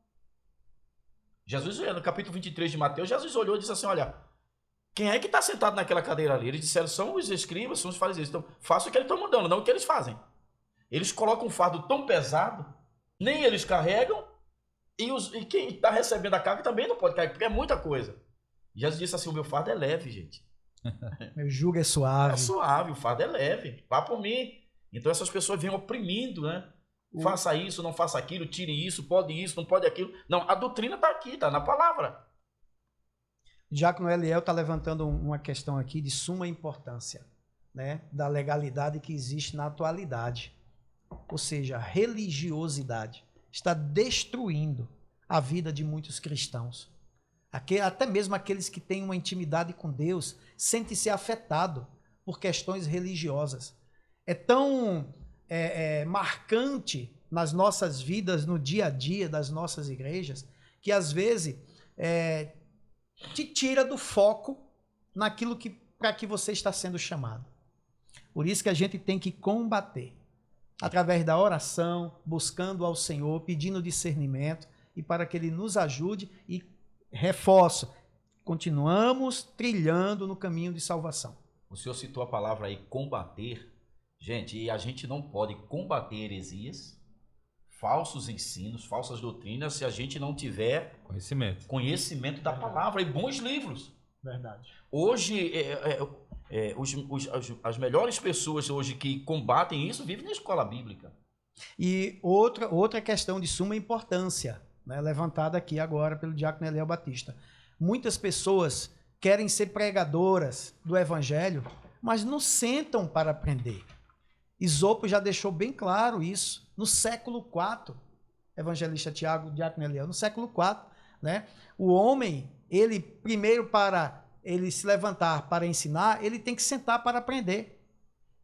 Jesus, no capítulo 23 de Mateus, Jesus olhou e disse assim, olha, quem é que está sentado naquela cadeira ali? Eles disseram, são os escribas, são os fariseus. Então, faça o que eles estão mandando, não o que eles fazem. Eles colocam um fardo tão pesado, nem eles carregam, e quem está recebendo a carga também não pode carregar, porque é muita coisa. Jesus disse assim, o meu fardo é leve, gente. Meu jugo é suave. É suave, o fardo é leve, vá por mim. Então essas pessoas vêm oprimindo, né? Faça isso, não faça aquilo, tire isso, não pode aquilo. Não, a doutrina está aqui, está na palavra. Diácono Eliel está levantando uma questão aqui de suma importância, né? Da legalidade que existe na atualidade. Ou seja, a religiosidade está destruindo a vida de muitos cristãos. Até mesmo aqueles que têm uma intimidade com Deus sentem-se afetados por questões religiosas. É tão marcante nas nossas vidas, no dia a dia das nossas igrejas, que às vezes te tira do foco naquilo para que você está sendo chamado. Por isso que a gente tem que combater. Através da oração, buscando ao Senhor, pedindo discernimento e para que Ele nos ajude e reforço, continuamos trilhando no caminho de salvação. O senhor citou a palavra aí, combater. Gente, e a gente não pode combater heresias, falsos ensinos, falsas doutrinas, se a gente não tiver conhecimento da palavra e bons livros. Verdade. Hoje, as melhores pessoas hoje que combatem isso vivem na escola bíblica. E outra questão de suma importância, né, levantada aqui agora pelo diácono Eliel Batista. Muitas pessoas querem ser pregadoras do evangelho, mas não sentam para aprender. Esopo já deixou bem claro isso no século IV, evangelista Tiago, diácono Eliel, no século IV, né? O homem, ele primeiro para ele se levantar para ensinar, ele tem que sentar para aprender.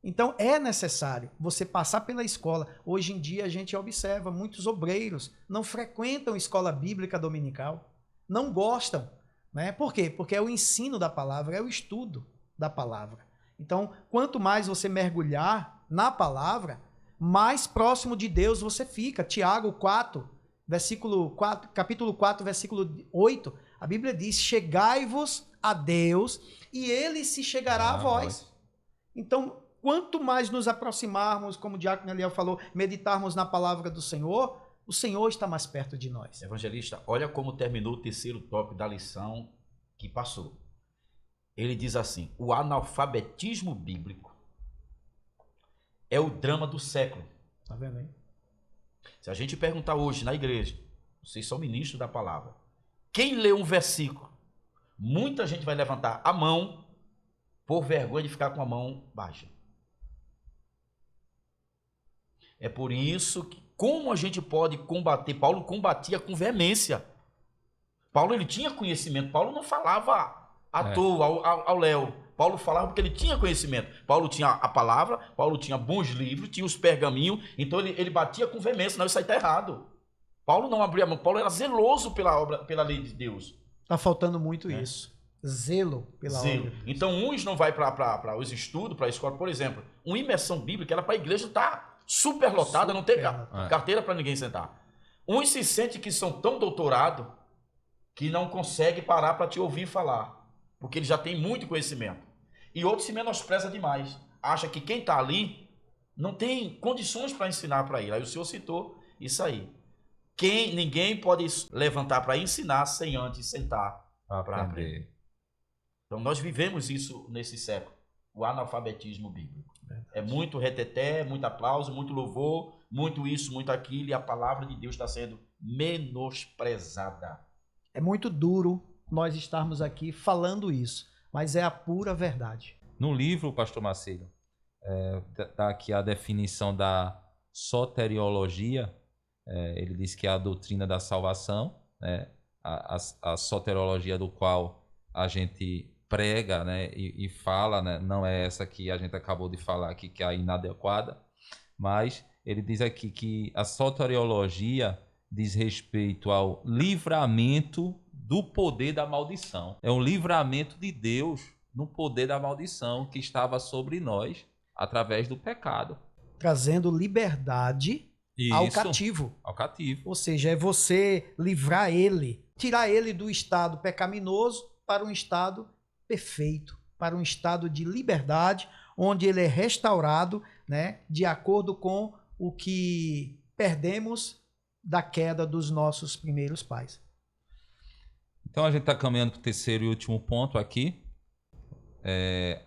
Então é necessário você passar pela escola. Hoje em dia a gente observa muitos obreiros não frequentam escola bíblica dominical, não gostam, né? Por quê? Porque é o ensino da palavra, é o estudo da palavra. Então, quanto mais você mergulhar na palavra, mais próximo de Deus você fica. Tiago 4, capítulo 4, versículo 8, a Bíblia diz: chegai-vos a Deus e Ele se chegará a vós. Então, quanto mais nos aproximarmos, como o diácono Eliel falou, meditarmos na palavra do Senhor, o Senhor está mais perto de nós. Evangelista, olha como terminou o terceiro tópico da lição que passou. Ele diz assim: o analfabetismo bíblico é o drama do século. Tá vendo aí? Se a gente perguntar hoje na igreja, vocês são ministros da palavra, quem lê um versículo, muita gente vai levantar a mão por vergonha de ficar com a mão baixa. É por isso que, como a gente pode combater? Paulo combatia com veemência. Paulo, ele tinha conhecimento. Paulo não falava à toa, ao léu. Paulo falava porque ele tinha conhecimento. Paulo tinha a palavra, Paulo tinha bons livros, tinha os pergaminhos, então ele batia com veemência. Não, isso aí está errado. Paulo não abria a mão, Paulo era zeloso pela lei de Deus. Está faltando muito isso. Zelo pela obra. Então, uns não vai para os estudos, para a escola. Por exemplo, uma imersão bíblica era para a igreja estar super lotada, não ter carteira para ninguém sentar. Uns se sentem que são tão doutorados que não conseguem parar para te ouvir falar, porque ele já tem muito conhecimento. E outros se menospreza demais. Acha que quem está ali não tem condições para ensinar para ele. Aí o senhor citou isso aí. Ninguém pode levantar para ensinar sem antes sentar para aprender. Então nós vivemos isso nesse século, o analfabetismo bíblico. É muito reteté, muito aplauso, muito louvor, muito isso, muito aquilo, e a palavra de Deus está sendo menosprezada. É muito duro nós estarmos aqui falando isso, mas é a pura verdade. No livro, pastor Marcílio, está aqui a definição da soteriologia. Ele diz que é a doutrina da salvação, né? A soteriologia do qual a gente prega, né, e fala, né, não é essa que a gente acabou de falar aqui, que é a inadequada, mas ele diz aqui que a soteriologia diz respeito ao livramento do poder da maldição. É um livramento de Deus no poder da maldição que estava sobre nós através do pecado. Trazendo liberdade ao cativo. Ao cativo. Ou seja, é você livrar ele, tirar ele do estado pecaminoso para um estado perfeito, para um estado de liberdade, onde ele é restaurado, né, de acordo com o que perdemos da queda dos nossos primeiros pais. Então a gente está caminhando para o terceiro e último ponto aqui.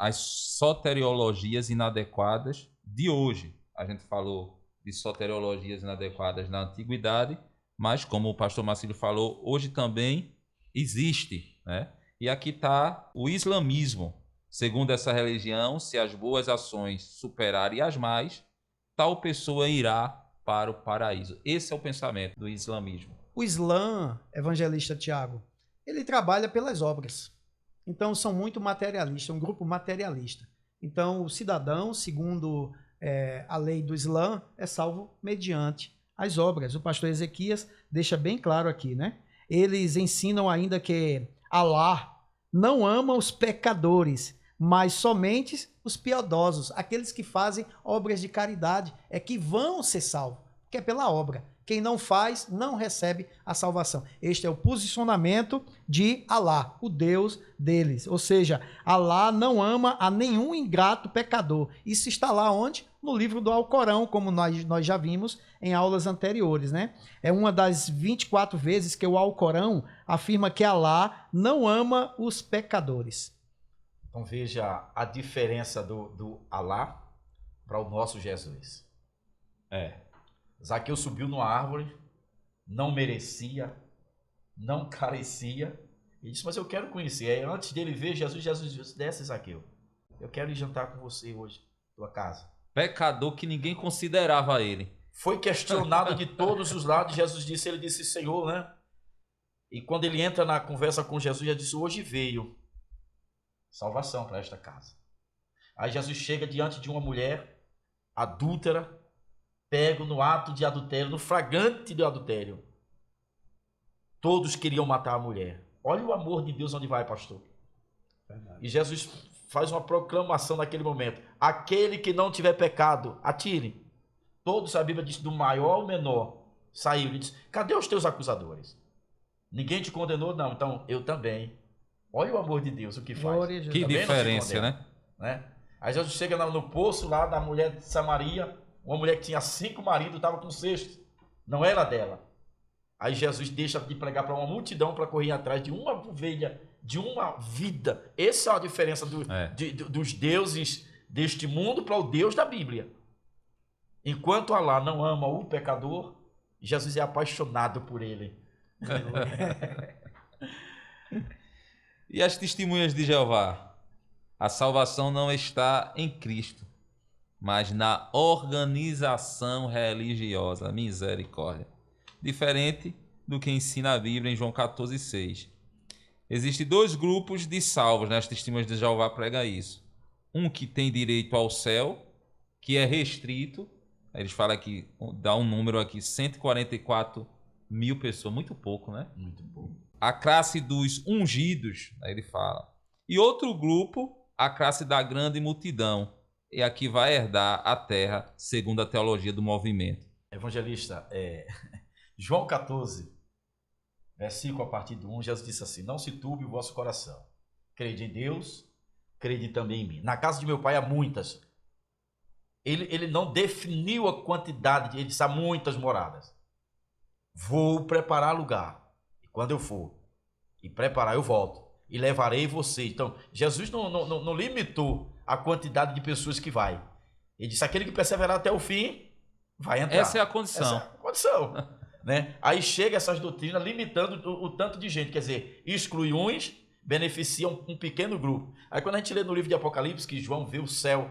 As soteriologias inadequadas de hoje. A gente falou de soteriologias inadequadas na antiguidade, mas como o pastor Marcílio falou, hoje também existe, né? E aqui está o islamismo. Segundo essa religião, se as boas ações superarem as más, tal pessoa irá para o paraíso. Esse é o pensamento do islamismo. O Islã, evangelista Tiago, ele trabalha pelas obras. Então, são muito materialistas, um grupo materialista. Então, o cidadão, segundo a lei do Islã, é salvo mediante as obras. O pastor Ezequias deixa bem claro aqui, né? Eles ensinam ainda que Alá não ama os pecadores, mas somente os piedosos, aqueles que fazem obras de caridade, é que vão ser salvos, que é pela obra. Quem não faz, não recebe a salvação. Este é o posicionamento de Alá, o Deus deles. Ou seja, Alá não ama a nenhum ingrato pecador. Isso está lá onde? No livro do Alcorão, como nós já vimos em aulas anteriores, né? É uma das 24 vezes que o Alcorão afirma que Alá não ama os pecadores. Então veja a diferença do Alá para o nosso Jesus. Zaqueu subiu numa árvore, não merecia, não carecia, e disse, mas eu quero conhecer. Aí, antes dele ver Jesus, Jesus disse, desce, Zaqueu, eu quero ir jantar com você hoje, tua casa. Pecador que ninguém considerava ele. Foi questionado de todos os lados, Jesus disse, ele disse, Senhor, né? E quando ele entra na conversa com Jesus, ele disse, hoje veio salvação para esta casa. Aí Jesus chega diante de uma mulher adúltera, pego no ato de adultério, no flagrante do adultério. Todos queriam matar a mulher. Olha o amor de Deus onde vai, pastor. Verdade. E Jesus faz uma proclamação naquele momento. Aquele que não tiver pecado, atire. Todos, a Bíblia diz, do maior ao menor, saiu. Ele diz, cadê os teus acusadores? Ninguém te condenou? Não, então eu também. Olha o amor de Deus, o que faz. Que diferença, né? Aí Jesus chega no poço lá da mulher de Samaria, uma mulher que tinha 5 maridos, estava com o 6º. Não era dela. Aí Jesus deixa de pregar para uma multidão para correr atrás de uma ovelha, de uma vida. Essa é a diferença dos deuses deste mundo para o Deus da Bíblia. Enquanto Alá não ama o pecador, Jesus é apaixonado por ele. E as testemunhas de Jeová? A salvação não está em Cristo, mas na organização religiosa. Misericórdia. Diferente do que ensina a Bíblia em João 14,6. Existem 2 grupos de salvos, né? As testemunhas de Jeová pregam isso. Um que tem direito ao céu, que é restrito. Eles falam aqui, dá um número aqui, 144 mil pessoas. Muito pouco, né? Muito pouco. A classe dos ungidos, aí ele fala. E outro grupo, a classe da grande multidão. É a que vai herdar a terra, segundo a teologia do movimento. Evangelista, João 14, versículo a partir do 1, Jesus disse assim, não se turbe o vosso coração. Crede em Deus, crede também em mim. Na casa de meu pai há muitas. Ele não definiu a quantidade, ele disse há muitas moradas. Vou preparar lugar. E quando eu for e preparar, eu volto. E levarei você. Então, Jesus não limitou a quantidade de pessoas que vai. Ele disse, aquele que perseverar até o fim, vai entrar. Essa é a condição. Essa é a condição. Né? Aí chega essas doutrinas limitando o tanto de gente. Quer dizer, exclui uns, beneficia um pequeno grupo. Aí quando a gente lê no livro de Apocalipse que João vê o céu,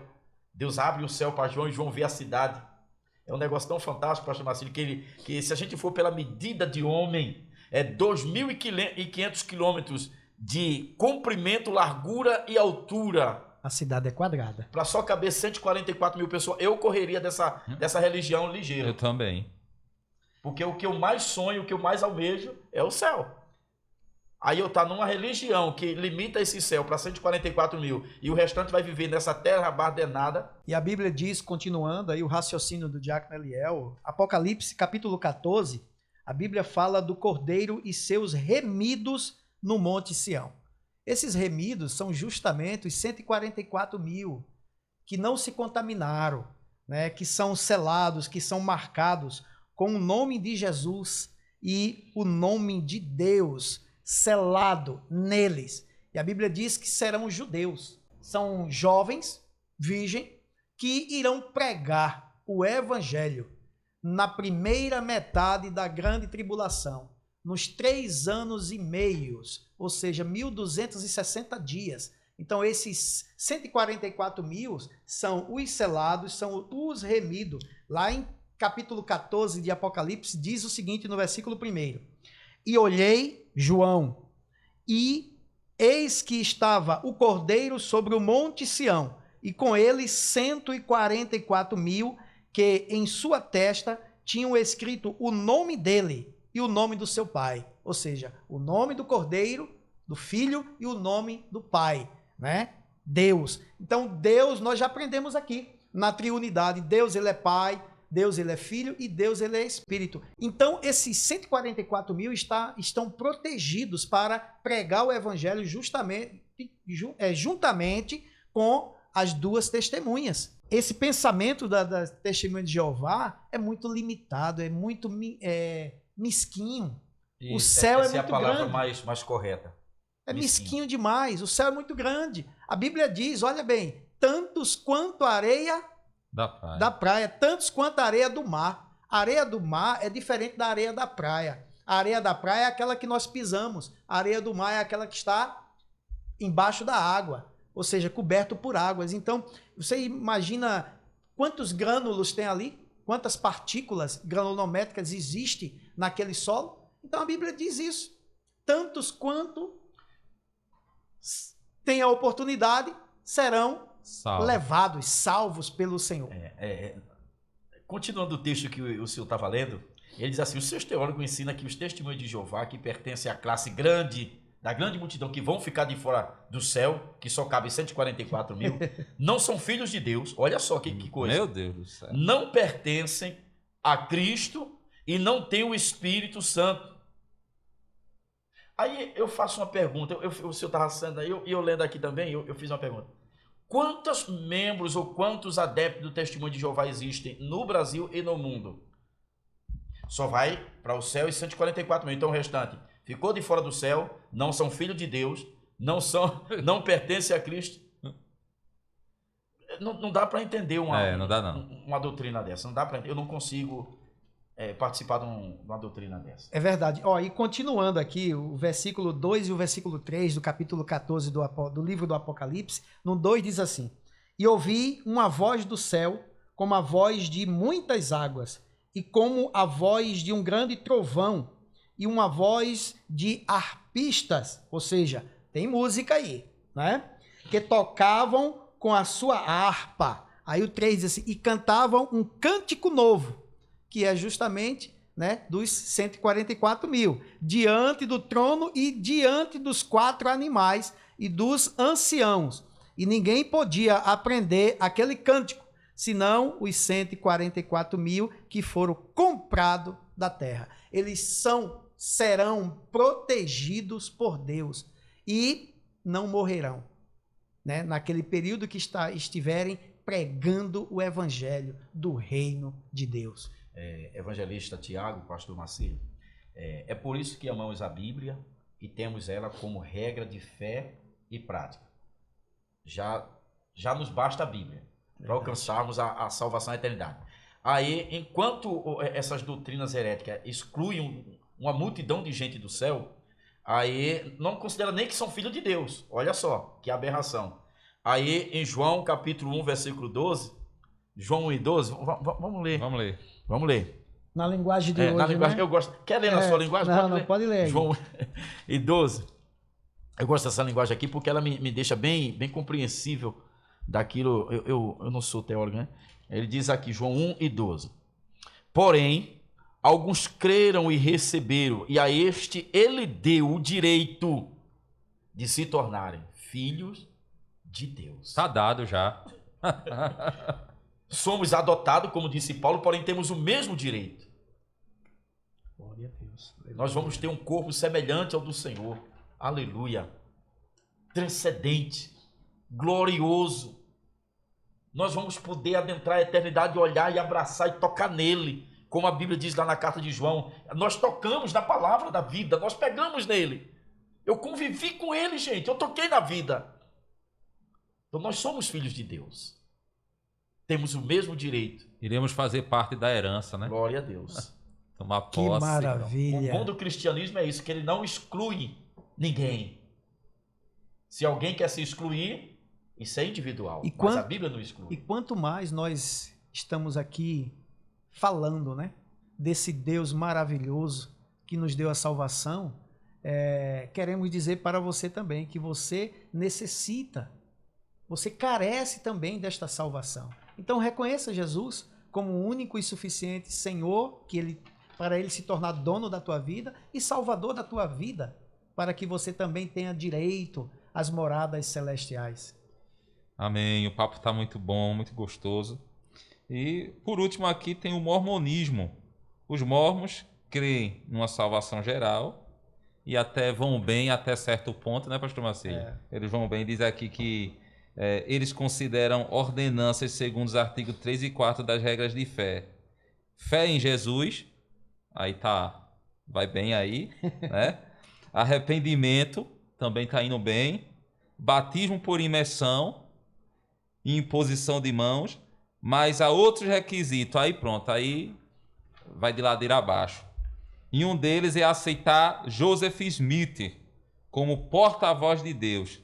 Deus abre o céu para João e João vê a cidade. É um negócio tão fantástico, pastor Marcílio, que se a gente for pela medida de homem, é 2.500 quilômetros de comprimento, largura e altura. A cidade é quadrada. Para só caber 144 mil pessoas. Eu correria dessa religião ligeiro. Eu também. Porque o que eu mais sonho, o que eu mais almejo é o céu. Aí eu estar numa religião que limita esse céu para 144 mil e o restante vai viver nessa terra bardenada. E a Bíblia diz, continuando aí o raciocínio do diácono Eliel, Apocalipse capítulo 14, a Bíblia fala do Cordeiro e seus remidos no Monte Sião. Esses remidos são justamente os 144 mil que não se contaminaram, né, que são selados, que são marcados com o nome de Jesus e o nome de Deus selado neles. E a Bíblia diz que serão judeus. São jovens, virgem, que irão pregar o evangelho na primeira metade da grande tribulação, nos 3 anos e meios, ou seja, 1.260 dias. Então, esses 144 mil são os selados, são os remidos. Lá em capítulo 14 de Apocalipse, diz o seguinte no versículo 1. E olhei, João, e eis que estava o Cordeiro sobre o monte Sião, e com ele 144 mil, que em sua testa tinham escrito o nome dele e o nome do seu pai. Ou seja, o nome do Cordeiro, do Filho e o nome do Pai, né? Deus. Então, Deus, nós já aprendemos aqui, na triunidade. Deus, ele é Pai, Deus, ele é Filho e Deus, ele é Espírito. Então, esses 144 mil estão protegidos para pregar o evangelho juntamente com as duas testemunhas. Esse pensamento da testemunha de Jeová é muito limitado, é muito mesquinho. O céu é muito grande. Essa é a palavra mais correta. É mesquinho demais. O céu é muito grande. A Bíblia diz, olha bem, tantos quanto a areia da praia, tantos quanto a areia do mar. A areia do mar é diferente da areia da praia. A areia da praia é aquela que nós pisamos. A areia do mar é aquela que está embaixo da água, ou seja, coberto por águas. Então, você imagina quantos grânulos tem ali? Quantas partículas granulométricas existem naquele solo? Então, a Bíblia diz isso. Tantos quanto têm a oportunidade serão levados, salvos pelo Senhor. Continuando o texto que o senhor estava lendo, ele diz assim: os seus teólogos ensinam que os testemunhos de Jeová, que pertencem à classe grande, da grande multidão que vão ficar de fora do céu, que só cabe 144 mil, não são filhos de Deus. Olha só que coisa. Meu Deus do céu. Não pertencem a Cristo e não têm o Espírito Santo. Aí eu faço uma pergunta, o senhor estava sendo aí, eu lendo aqui também, eu fiz uma pergunta. Quantos membros ou quantos adeptos do testemunho de Jeová existem no Brasil e no mundo? Só vai para o céu e 144 mil. Então o restante ficou de fora do céu, não são filhos de Deus, não pertencem a Cristo. Não dá para entender uma doutrina dessa. Não dá para, eu não consigo participar de uma doutrina dessa. É verdade. E continuando aqui, o versículo 2 e o versículo 3 do capítulo 14 do livro do Apocalipse, no 2 diz assim: e ouvi uma voz do céu, como a voz de muitas águas, e como a voz de um grande trovão, e uma voz de arpistas, ou seja, tem música aí, né? Que tocavam com a sua harpa. Aí o 3 diz assim: e cantavam um cântico novo, que é justamente, né, dos 144 mil, diante do trono e diante dos 4 animais e dos anciãos. E ninguém podia aprender aquele cântico, senão os 144 mil que foram comprados da terra. Eles serão protegidos por Deus e não morrerão, né, naquele período que estiverem pregando o evangelho do reino de Deus. Evangelista Tiago, pastor Marcelo, é por isso que amamos a Bíblia e temos ela como regra de fé e prática. Já nos basta a Bíblia para alcançarmos a salvação e a eternidade. Aí, enquanto essas doutrinas heréticas excluem uma multidão de gente do céu, aí não considera nem que são filhos de Deus. Olha só, que aberração. Aí, em João capítulo 1, versículo 12, João 1 e 12, vamos ler. Vamos ler. Na linguagem de hoje, na linguagem, né? Eu gosto. Quer ler na sua linguagem? Pode ler. João e 12. Eu gosto dessa linguagem aqui porque ela me deixa bem compreensível daquilo. Eu não sou teólogo, né? Ele diz aqui, João 1 e 12. Porém, alguns creram e receberam, e a este ele deu o direito de se tornarem filhos de Deus. Está dado já. Somos adotados, como disse Paulo, porém temos o mesmo direito. Glória a Deus. Nós vamos ter um corpo semelhante ao do Senhor. Aleluia. Transcendente. Glorioso. Nós vamos poder adentrar a eternidade, olhar e abraçar e tocar nele. Como a Bíblia diz lá na carta de João. Nós tocamos na palavra da vida. Nós pegamos nele. Eu convivi com ele, gente. Eu toquei na vida. Então nós somos filhos de Deus. Temos o mesmo direito. Iremos fazer parte da herança, né? Glória a Deus. Tomar posse. Que maravilha. O bom do cristianismo é isso, que ele não exclui ninguém. Se alguém quer se excluir, isso é individual. Mas a Bíblia não exclui. E quanto mais nós estamos aqui falando, né, desse Deus maravilhoso que nos deu a salvação, queremos dizer para você também que você necessita, você carece também desta salvação. Então reconheça Jesus como o único e suficiente Senhor, para ele se tornar dono da tua vida e salvador da tua vida, para que você também tenha direito às moradas celestiais. Amém. O papo está muito bom, muito gostoso. E por último aqui tem o mormonismo. Os mormons creem numa salvação geral e até vão bem até certo ponto, né, pastor Marcelo? Eles vão bem, diz aqui que eles consideram ordenanças segundo os artigos 3 e 4 das regras de fé. Fé em Jesus, aí tá, vai bem aí, né? Arrependimento, também tá indo bem. Batismo por imersão e imposição de mãos, mas há outros requisitos, aí pronto, aí vai de ladeira abaixo. E um deles é aceitar Joseph Smith como porta-voz de Deus.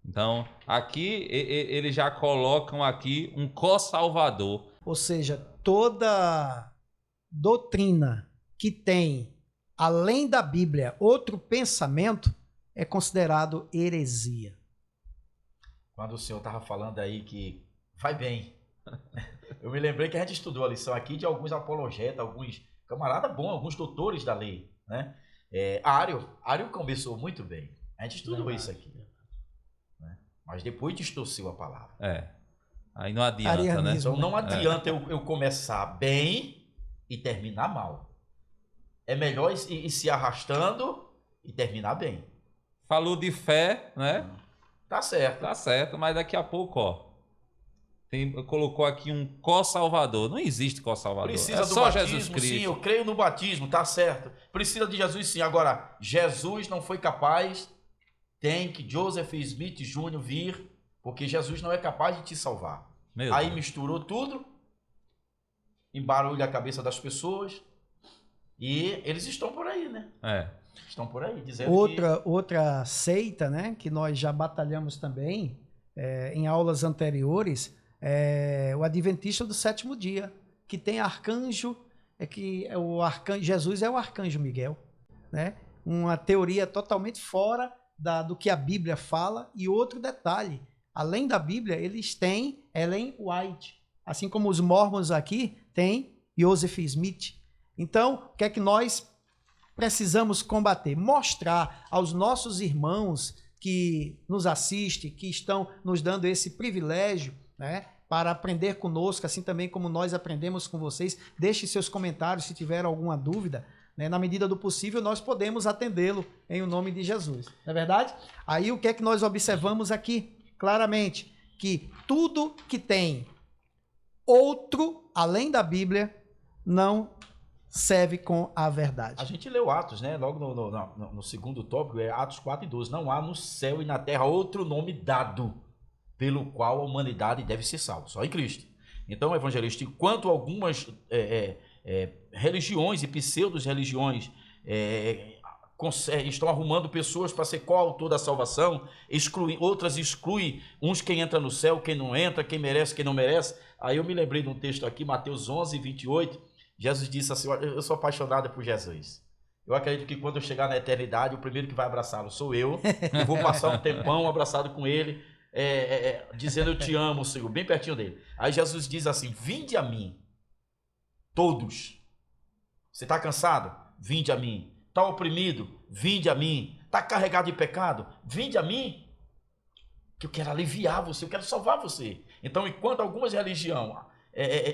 Então, aqui eles já colocam aqui um co-salvador. Ou seja, toda doutrina que tem, além da Bíblia, outro pensamento, é considerado heresia. Quando o senhor estava falando aí que vai bem, eu me lembrei que a gente estudou a lição aqui de alguns apologetas, alguns camaradas bons, alguns doutores da lei, né? Ário começou muito bem. A gente estudou isso aqui. Né? Mas depois distorceu a palavra. Aí não adianta, Arianismo, né? Então não adianta eu começar bem e terminar mal. É melhor ir se arrastando e terminar bem. Falou de fé, né? Tá certo. Tá certo, mas daqui a pouco, ó. Colocou aqui um co-salvador. Não existe co-salvador. Precisa do só batismo, Jesus Cristo. sim, eu creio no batismo, tá certo. Precisa de Jesus, sim. Agora, Jesus não foi capaz, tem que Joseph Smith Jr. vir, porque Jesus não é capaz de te salvar. Aí misturou tudo, embarulha a cabeça das pessoas, e eles estão por aí, né? Estão por aí, dizendo outra seita, né, que nós já batalhamos também em aulas anteriores, o Adventista do Sétimo Dia, que tem arcanjo, Jesus é o arcanjo Miguel, né? Uma teoria totalmente fora do que a Bíblia fala. E outro detalhe, além da Bíblia, eles têm Ellen White, assim como os mormons aqui têm Joseph Smith. Então, o que é que nós precisamos combater? Mostrar aos nossos irmãos que nos assistem, que estão nos dando esse privilégio, né, para aprender conosco, assim também como nós aprendemos com vocês. Deixe seus comentários se tiver alguma dúvida, né? Na medida do possível, nós podemos atendê-lo em o nome de Jesus. Não é verdade? Aí o que é que nós observamos aqui? Claramente, que tudo que tem outro, além da Bíblia, não serve com a verdade. A gente leu Atos, né? Logo no segundo tópico, Atos 4:12. Não há no céu e na terra outro nome dado pelo qual a humanidade deve ser salva, só em Cristo. Então, evangelista, enquanto algumas religiões e pseudo-religiões estão arrumando pessoas para ser coautor da salvação, outras excluem uns quem entra no céu, quem não entra, quem merece, quem não merece. Aí eu me lembrei de um texto aqui, Mateus 11:28, Jesus disse assim: eu sou apaixonado por Jesus. Eu acredito que quando eu chegar na eternidade, o primeiro que vai abraçá-lo sou eu. Eu vou passar um tempão abraçado com ele, dizendo eu te amo, Senhor, bem pertinho dele. Aí Jesus diz assim: vinde a mim, todos. Você está cansado? Vinde a mim. Está oprimido? Vinde a mim. Está carregado de pecado? Vinde a mim. Que eu quero aliviar você, eu quero salvar você. Então, enquanto algumas religiões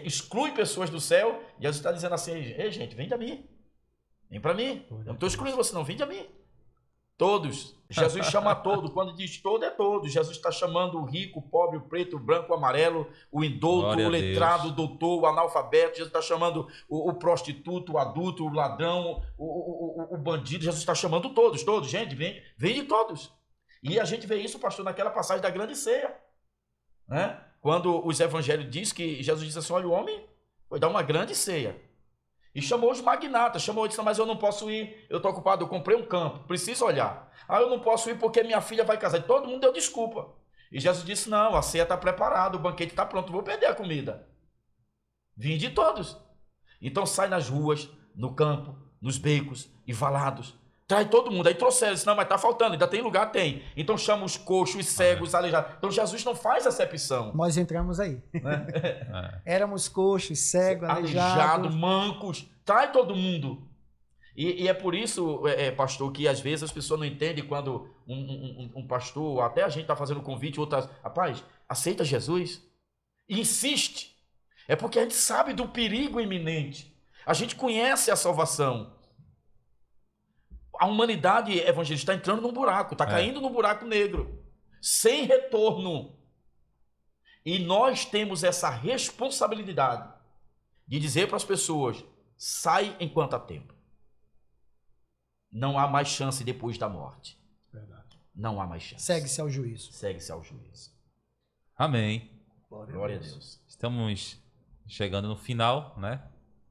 excluem pessoas do céu, Jesus está dizendo assim: ei, gente, vem a mim. Vem para mim. Eu não estou excluindo você, não. Vem a mim. Todos. Jesus chama todo. Quando diz todo, é todo. Jesus está chamando o rico, o pobre, o preto, o branco, o amarelo, o indouto, o letrado, o doutor, o analfabeto. Jesus está chamando o prostituto, o adulto, o ladrão, o bandido. Jesus está chamando todos. Gente, vem de todos. E a gente vê isso, pastor, naquela passagem da grande ceia, né? Quando os evangelhos diz que Jesus disse assim: olha, o homem foi dar uma grande ceia. E chamou os magnatas, chamou e disse: mas eu não posso ir, eu estou ocupado, eu comprei um campo, preciso olhar. Eu não posso ir porque minha filha vai casar. E todo mundo deu desculpa. E Jesus disse: não, a ceia está preparada, o banquete está pronto, vou perder a comida. Vinde todos. Então sai nas ruas, no campo, nos becos e valados. Traz todo mundo. Aí trouxeram, disse: não, mas está faltando, ainda tem lugar? Tem. Então chama os coxos, os cegos, os aleijados. Então Jesus não faz acepção. Nós entramos aí. Né? Éramos coxos, cegos, aleijados, mancos. Traz todo mundo. E é por isso, pastor, que às vezes as pessoas não entendem quando um pastor, até a gente está fazendo convite, outras. Rapaz, aceita Jesus e insiste. É porque a gente sabe do perigo iminente. A gente conhece a salvação. A humanidade evangelista está entrando num buraco, está caindo num buraco negro, sem retorno. E nós temos essa responsabilidade de dizer para as pessoas: sai enquanto há tempo. Não há mais chance depois da morte. Verdade. Não há mais chance. Segue-se ao juízo. Segue-se ao juízo. Amém. Glória a Deus. Estamos chegando no final, né?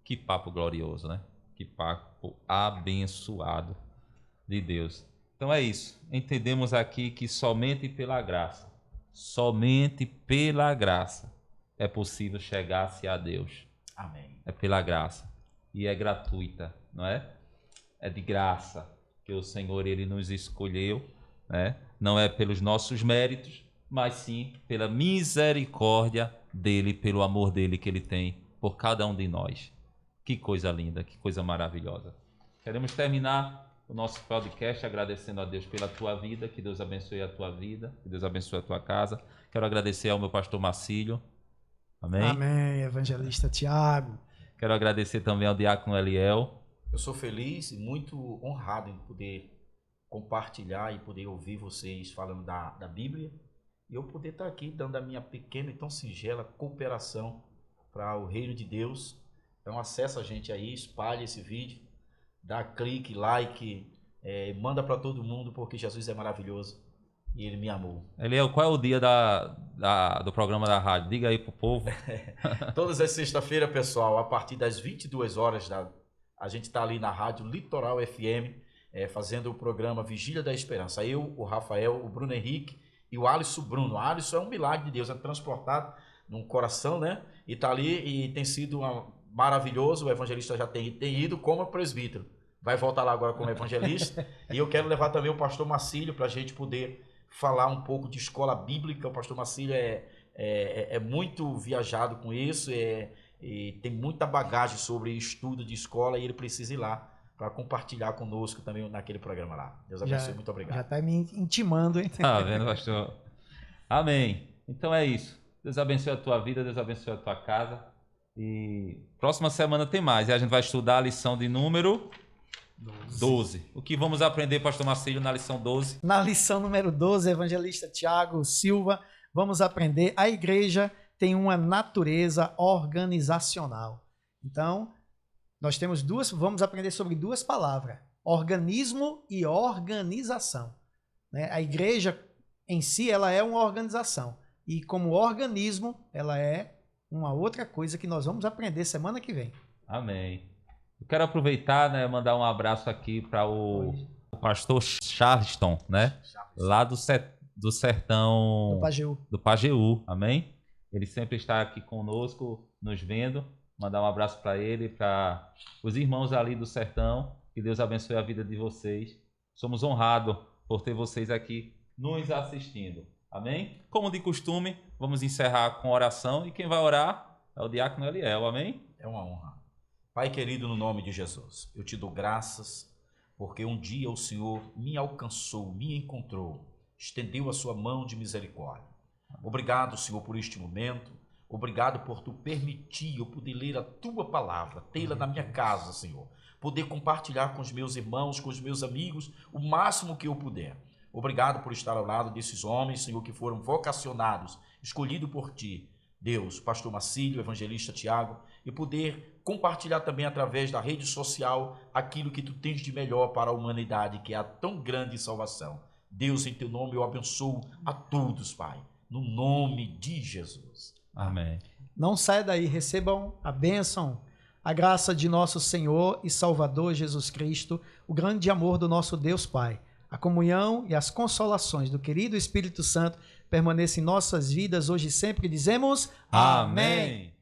Que papo glorioso, né? Que papo abençoado de Deus. Então é isso. Entendemos aqui que somente pela graça é possível chegar-se a Deus. Amém. É pela graça. E é gratuita, não é? É de graça que o Senhor ele nos escolheu, né? Não é pelos nossos méritos, mas sim pela misericórdia dele, pelo amor dele que ele tem por cada um de nós. Que coisa linda, que coisa maravilhosa. Queremos terminar o nosso podcast agradecendo a Deus pela tua vida, que Deus abençoe a tua vida, que Deus abençoe a tua casa. Quero agradecer ao meu pastor Marcílio. Amém? Amém, evangelista Tiago. Quero agradecer também ao diácono Eliel. Eu sou feliz e muito honrado em poder compartilhar e poder ouvir vocês falando da Bíblia. E eu poder estar aqui dando a minha pequena e tão singela cooperação para o reino de Deus. Então acessa a gente aí, espalhe esse vídeo, dá clique, like, manda para todo mundo, porque Jesus é maravilhoso e ele me amou. Eliel, qual é o dia do programa da rádio? Diga aí pro povo. Todas as sexta-feiras, pessoal, a partir das 22 horas, a gente está ali na rádio Litoral FM, fazendo o programa Vigília da Esperança. Eu, o Rafael, o Bruno Henrique e o Alisson Bruno. O Alisson é um milagre de Deus, é transportado num coração, né? E tá ali e tem sido maravilhoso. O evangelista já tem ido como presbítero. Vai voltar lá agora como evangelista. E eu quero levar também o pastor Marcílio para a gente poder falar um pouco de escola bíblica. O pastor Marcílio é muito viajado com isso, e tem muita bagagem sobre estudo de escola, e ele precisa ir lá para compartilhar conosco também naquele programa lá. Deus abençoe, muito obrigado. Já está me intimando, hein? Tá vendo, pastor? Amém. Então é isso. Deus abençoe a tua vida, Deus abençoe a tua casa. E próxima semana tem mais. E a gente vai estudar a lição de número 12. O que vamos aprender, pastor Marcílio, na lição 12? Na lição número 12, evangelista Tiago Silva, vamos aprender: a igreja tem uma natureza organizacional. Então, nós temos vamos aprender sobre duas palavras: organismo e organização. Né? A igreja em si, ela é uma organização. E como organismo, ela é uma outra coisa que nós vamos aprender semana que vem. Amém. Eu quero aproveitar, né, mandar um abraço aqui para o pastor Charleston, né? Lá do sertão do Pajeú. Amém? Ele sempre está aqui conosco, nos vendo. Mandar um abraço para ele, para os irmãos ali do sertão. Que Deus abençoe a vida de vocês. Somos honrados por ter vocês aqui nos assistindo. Amém? Como de costume, vamos encerrar com oração. E quem vai orar é o diácono Eliel. Amém? É uma honra. Pai querido, no nome de Jesus, eu te dou graças porque um dia o Senhor me alcançou, me encontrou, estendeu a sua mão de misericórdia. Obrigado, Senhor, por este momento. Obrigado por tu permitir eu poder ler a tua palavra, tê-la na minha casa, Senhor. Poder compartilhar com os meus irmãos, com os meus amigos, o máximo que eu puder. Obrigado por estar ao lado desses homens, Senhor, que foram vocacionados, escolhidos por ti. Deus, pastor Marcílio, evangelista Tiago, e poder compartilhar também através da rede social aquilo que tu tens de melhor para a humanidade, que é a tão grande salvação. Deus, em teu nome eu abençoo a todos, Pai, no nome de Jesus. Amém. Não saia daí, recebam a bênção, a graça de nosso Senhor e Salvador Jesus Cristo, o grande amor do nosso Deus Pai, a comunhão e as consolações do querido Espírito Santo permaneçam em nossas vidas hoje e sempre. Dizemos amém.